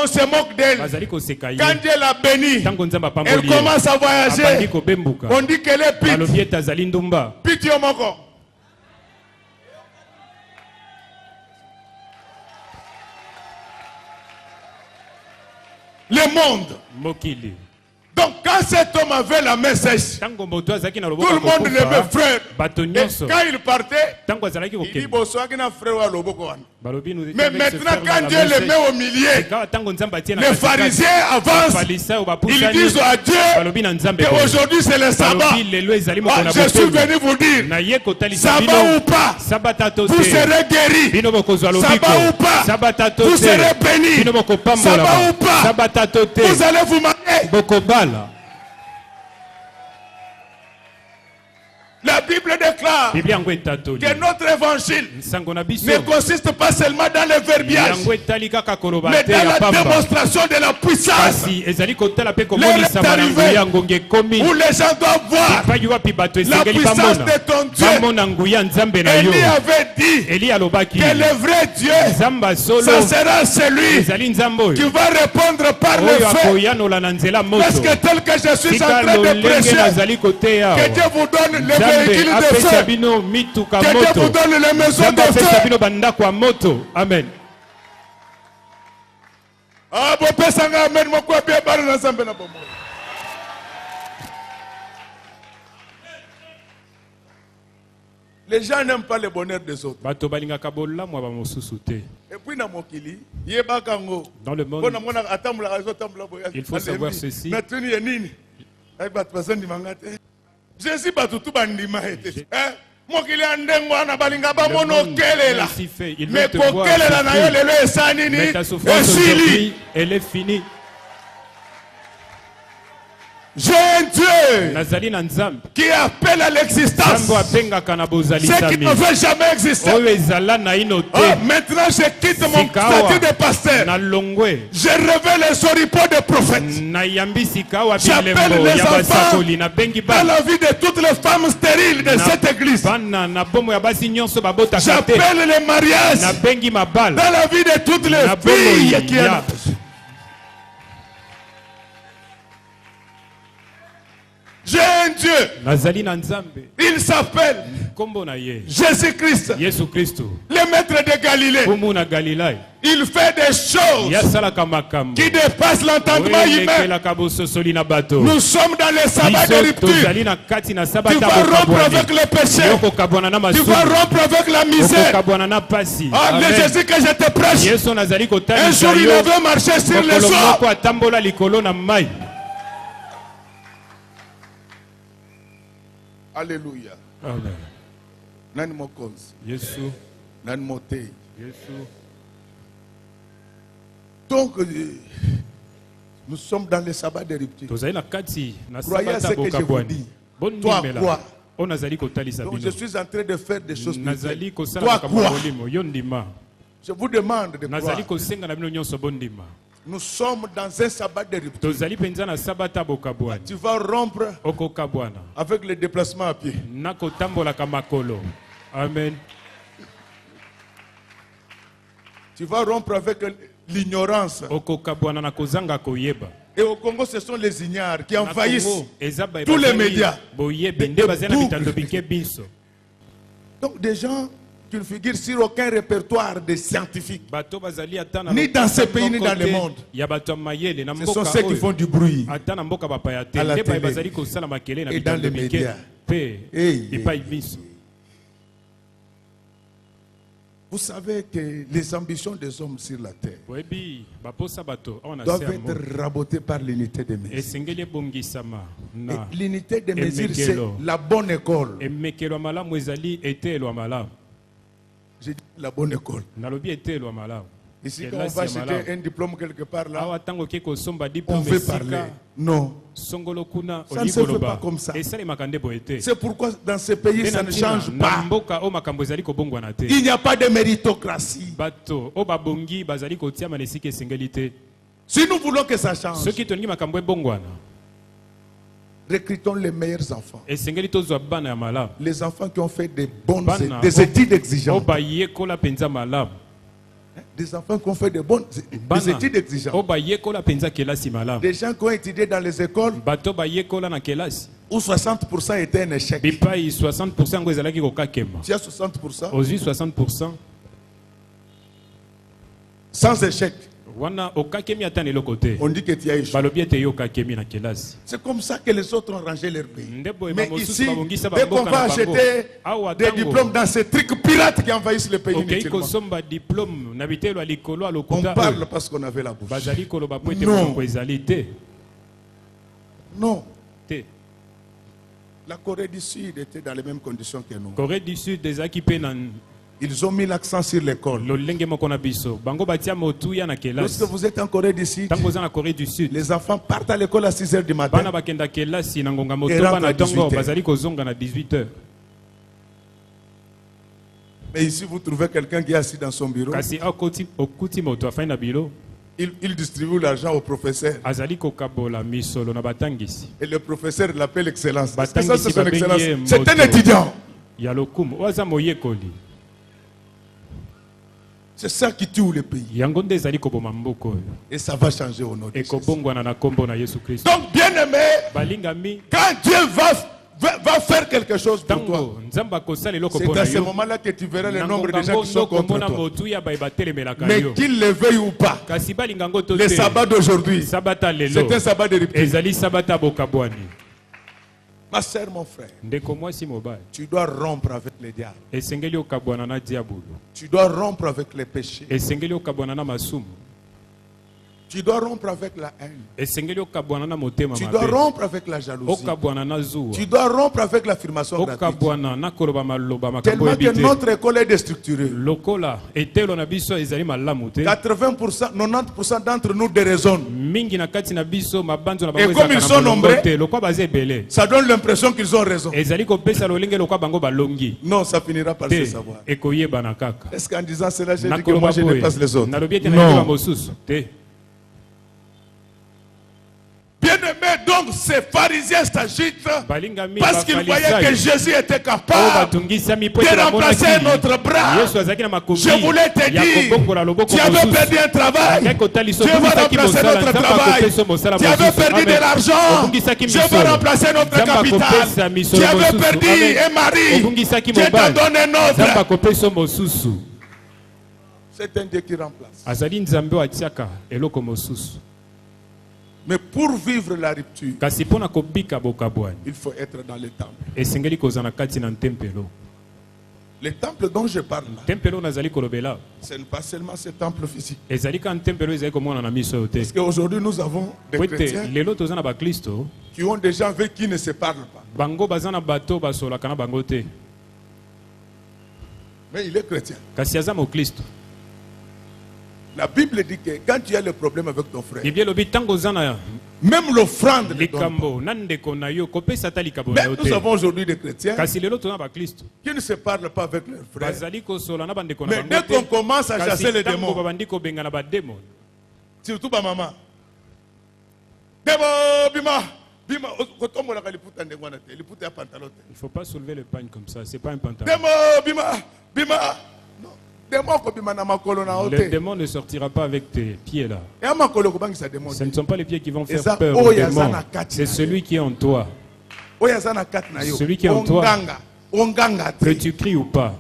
S1: se moque d'elle. Quand Dieu l'a bénie, elle commence à voyager. On dit qu'elle est pite. Pite yomoko. Le monde
S4: Donc quand cet homme avait la main sèche, tout le monde l'aimait frère. Et quand il partait, il dit frère. Mais maintenant quand Dieu les met au milieu, les pharisiens avancent, ils disent à Dieu qu'aujourd'hui c'est le sabbat. Je suis venu vous dire, sabbat ou pas, vous serez guéris. Sabbat ou pas, vous serez bénis. Sabbat ou pas, vous allez vous marier. La Bible déclare que notre évangile ne consiste pas seulement dans le verbiage, mais dans la démonstration de la puissance. L'heure est arrivée où les gens doivent voir la puissance de ton Dieu. Élie avait dit que le vrai Dieu, ça sera celui qui va répondre par le fait. Parce que tel que je suis en train de prêcher, que Dieu vous donne le véhicule de feu, que Dieu vous donne les maisons de feu.
S1: Amen.
S4: Les gens n'aiment pas le bonheur des autres. Et puis dans le monde,
S1: il faut savoir ceci.
S4: Jésus batutu bandima ete. Mokili andengo ana balinga ba mono kelela. Mais pour kelela na yo lelo esanini.
S1: Elle est finie.
S4: J'ai un Dieu qui appelle à l'existence ce qui ne veut jamais exister. Maintenant je quitte mon statut de pasteur. Je révèle les oripeaux des prophètes. J'appelle les enfants dans la vie de toutes les femmes stériles de cette église. J'appelle les mariages dans la vie de toutes les filles qui en ont. J'ai un Dieu. Il s'appelle Jésus-Christ, le maître de Galilée. Il fait des choses qui dépassent l'entendement humain. Nous sommes dans le sabbat de rupture. Tu vas rompre avec le péché. Tu vas rompre avec la misère. Ah, le Jésus que je te prêche, un jour il avait marché sur les eaux. Alléluia.
S1: Amen.
S4: Nani mokonzi.
S1: Yesu.
S4: Nani motei.
S1: Yesu.
S4: Donc nous sommes dans le sabbat de rupture. Croyez à ce que je vous dis. Toi quoi? Donc je suis en train de faire des choses. Toi quoi? Je vous demande de croire. Nous sommes dans un sabbat de rupture. Tu vas rompre avec le déplacement à pied.
S1: Amen.
S4: Tu vas rompre avec l'ignorance. Et au Congo, ce sont les ignares qui envahissent tous les médias. Donc des gens qui ne figurent sur aucun répertoire des scientifiques, ni dans ce pays ni dans le monde. Ce sont ceux qui font du bruit à la télé et dans les médias. Vous savez que les ambitions des hommes sur la terre doivent être rabotées par l'unité des mesures. Et l'unité des mesures, c'est la bonne école. J'ai dit la bonne école. Ici, quand on va acheter un diplôme quelque part là, on veut parler. Non. Ça ne se fait pas comme ça. C'est pourquoi dans ce pays, ça ne change pas. Il n'y a pas de méritocratie. Si nous voulons que ça change, recrutons les meilleurs enfants. Les enfants qui ont fait des études exigeantes. Des enfants qui ont fait des études exigeantes. Des gens qui ont étudié dans les écoles où 60% étaient un échec. Tu as 60%. Sans échec. On dit que tu as échoué. C'est comme ça que les autres ont rangé leur pays. Mais ici, dès qu'on va acheter des diplômes dans ces trucs pirates qui envahissent le pays mutuellement, on parle parce qu'on avait la bouche. Non. La Corée du Sud était dans les mêmes conditions que nous.
S1: Corée du Sud,
S4: ils ont mis l'accent sur l'école. Lorsque vous êtes en Corée du Sud, les enfants partent à l'école à 6 h du matin et rentrent à 18 h. Mais ici, vous trouvez quelqu'un qui est assis dans son bureau. Il distribue l'argent au professeur. Et le professeur l'appelle excellence. Ça, c'est son excellence. C'est un étudiant. C'est ça qui tue le pays. Et ça va changer au nom de Jésus. Donc, bien aimé, quand Dieu va faire quelque chose pour toi, c'est à ce moment-là que tu verras le nombre de gens qui sont contre toi. Mais qu'il le veuille ou pas, le sabbat d'aujourd'hui, c'est un sabbat de rupture. Ma soeur, mon frère, tu dois rompre avec les diables. Tu dois rompre avec les péchés. Tu dois rompre avec la haine. Tu dois rompre avec la jalousie. Tu dois rompre avec l'affirmation gratuite. Tellement que notre école est déstructurée. 80%, 90% d'entre nous déraisonnent. Et comme ils sont nombreux, ça donne l'impression qu'ils ont raison. Non, ça finira par se savoir. Est-ce qu'en disant cela, j'ai dit que moi je dépasse les autres? Non. Bien-aimé, donc ces pharisiens s'agitent parce qu'ils voyaient que Jésus était capable de remplacer notre bras. Je voulais te dire, tu avais perdu un travail, Dieu va remplacer notre travail. Tu avais perdu de l'argent, Dieu va remplacer notre capital. Tu avais perdu un mari, Dieu t'en donne un autre. C'est un Dieu qui remplace. Mais pour vivre la rupture, il faut être dans le temple. Le temple dont je parle là, ce n'est pas seulement ce temple physique. Parce qu'aujourd'hui nous avons des chrétiens qui ont des gens avec qui ne se parlent pas. Mais il est chrétien. La Bible dit que quand tu as le problème avec ton frère, même l'offrande ne donne pas. Mais nous avons aujourd'hui des chrétiens qui ne se parlent pas avec leurs frères. Mais dès qu'on commence à chasser les démons, surtout ma maman, il
S1: ne faut pas soulever le pagne comme ça, c'est pas un pantalon. Le démon ne sortira pas avec tes pieds là. Ce ne sont pas les pieds qui vont faire peur au démon. C'est celui qui est en toi. Celui qui est en toi. Que tu cries ou pas.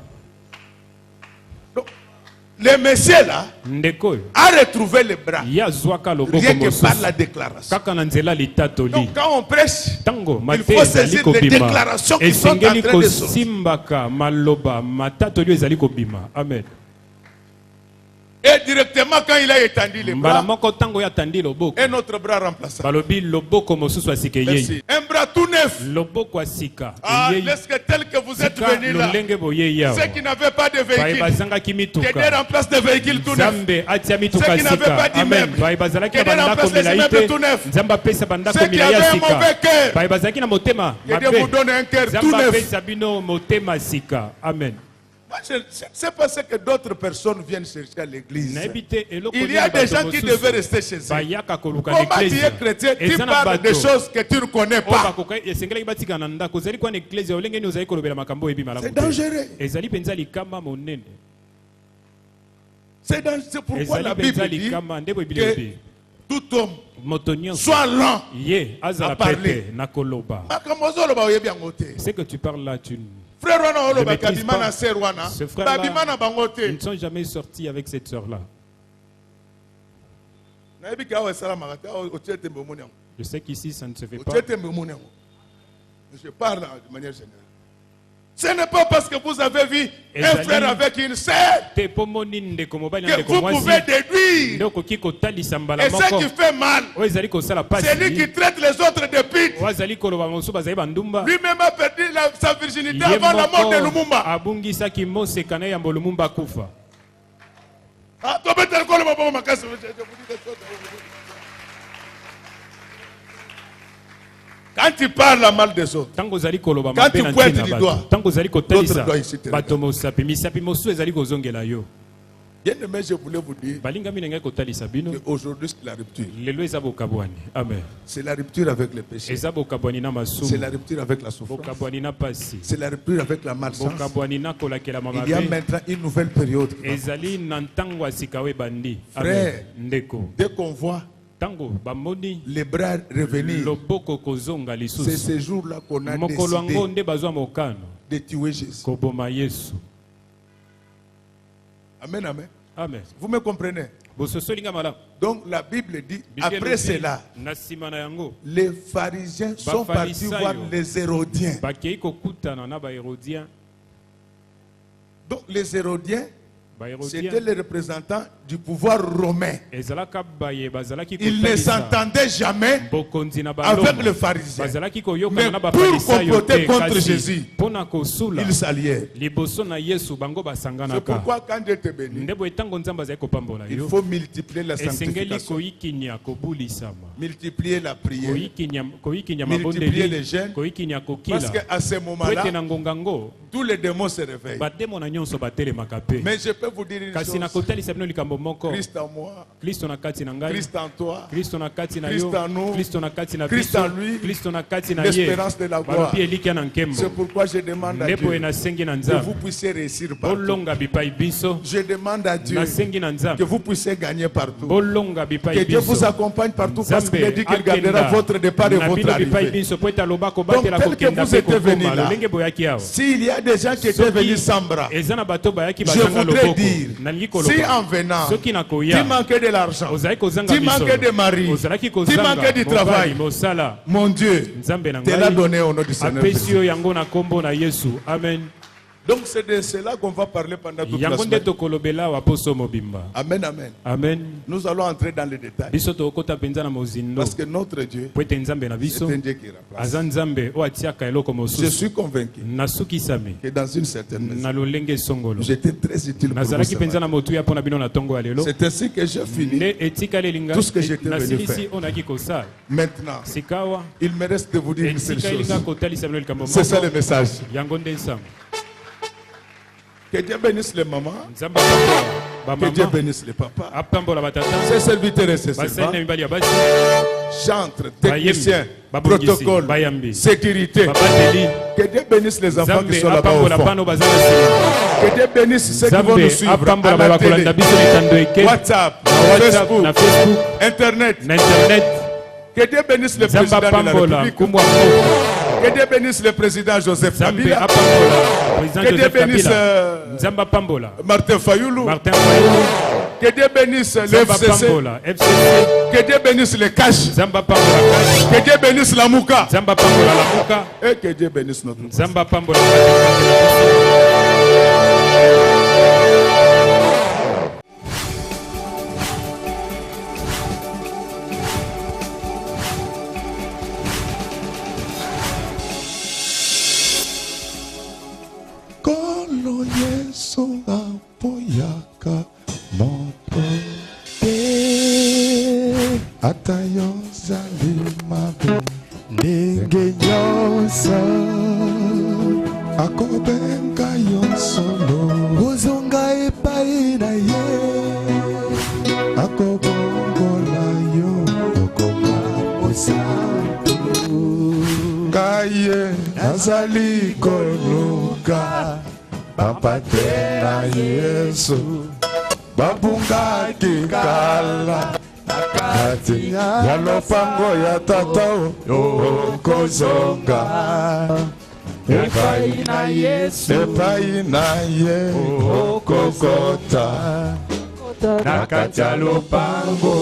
S4: Le Messie là a retrouvé les bras. Rien que par la déclaration. Donc quand on prêche, il faut saisir les déclarations qui sont en train de sortir.
S1: Amen.
S4: Et directement quand il a étendu les bras, un autre bras remplaçant. Merci. Un bras tout neuf. Ah, est-ce que tel que vous êtes venus là, ceux qui n'avaient pas de véhicule, que Dieu remplace des véhicules tout neufs. Ceux qui n'avaient pas d'immeuble, que Dieu remplace les immeubles tout neufs. Ceux qui avaient un mauvais cœur, que Dieu vous donne un cœur tout neuf.
S1: Amen.
S4: C'est parce que d'autres personnes viennent chercher à l'église. Il y a des gens qui devaient rester chez eux. Comment tu es chrétien, tu parles des choses que tu ne connais pas. C'est dangereux. C'est pourquoi la Bible dit que tout homme soit lent à parler.
S1: Ce que tu parles là, tu
S4: frère, ils
S1: ne sont jamais sortis avec cette sœur-là. Je sais qu'ici ça ne se fait pas.
S4: Je parle de manière générale. Ce n'est pas parce que vous avez vu un frère avec une sœur que vous pouvez déduire. Et ce qui fait mal, c'est lui qui traite les autres de pute. Lui-même a perdu sa virginité avant la mort de Lumumba. Quand tu parles mal des autres, quand tu pointes du doigt, l'autre doit ici te regarder. Bien aimé, je voulais vous dire qu'aujourd'hui c'est la rupture.
S1: Amen.
S4: C'est la rupture avec le péché. C'est la rupture avec la souffrance. C'est la rupture avec la malchance. Il y a maintenant une nouvelle période. Frère, dès qu'on voit les bras revenir, c'est ce jour-là qu'on a décidé de tuer Jésus. Amen, amen.
S1: Amen.
S4: Vous me comprenez? Donc la Bible dit, après cela, les pharisiens sont partis voir les Hérodiens. Donc les Hérodiens, c'était les représentants du pouvoir romain. Ils ne s'entendaient jamais avec les pharisiens. Mais pour comploter contre Jésus, ils s'allièrent. C'est pourquoi quand Dieu te bénit, il faut multiplier la sanctification, multiplier la prière, multiplier les jeûnes. Parce qu'à ce moment-là, tous les démons se réveillent. Mais je peux vous dire une chose. Christ en moi, Christ en toi, Christ en nous, Christ en lui, l'espérance de la gloire. C'est pourquoi je demande à Dieu que vous puissiez réussir partout. Je demande à Dieu que vous puissiez gagner partout. Que Dieu vous accompagne partout parce qu'il a dit qu'il gardera votre départ et votre arrivée. Donc tel que vous êtes venus là, s'il y a des gens qui étaient venus sans bras, je voudrais dire, si en venant, tu manquais de l'argent, tu manquais de mari, tu manquais du travail, mon Dieu te l'a donné au nom du Seigneur Jésus.
S1: Amen.
S4: Donc c'est de cela qu'on va parler pendant toute la semaine. Amen, amen.
S1: Amen.
S4: Nous allons entrer dans les détails. Parce que notre Dieu est un Dieu qui remplace. Je suis convaincu que dans une certaine maison, j'étais très utile pour vous. C'est ainsi que j'ai fini tout ce que j'étais venu faire. Maintenant, il me reste de vous dire une seule chose. C'est ça le message. Que Dieu bénisse les mamans. Que Dieu bénisse les papas. Ses serviteurs et ses servants. Chantres, techniciens, protocole, sécurité. Que Dieu bénisse les enfants qui sont là-bas au fond. Que Dieu bénisse ceux qui vont nous suivre à la télé, WhatsApp, Facebook, Internet. Que Dieu bénisse le président de la République. Que Dieu bénisse le président Joseph Kabila. Que Dieu bénisse Martin Fayoulou. Que Dieu bénisse le FCC. Que Dieu bénisse le Cash. Que Dieu bénisse la Mouka. Et que Dieu bénisse notre monde.
S5: Kolo Yesu apoyaka moto te atayo zalimabe ndenge nyonso akobenga yo solo ozonga epai na ye akobongola yo okoma mosantu kaye nazali koluka bapate na Yesu babungaki kala nakati ya lopango ya tata okozonga epai na Yesu epai na ye okokota
S3: kokota
S1: na kati ya lopango.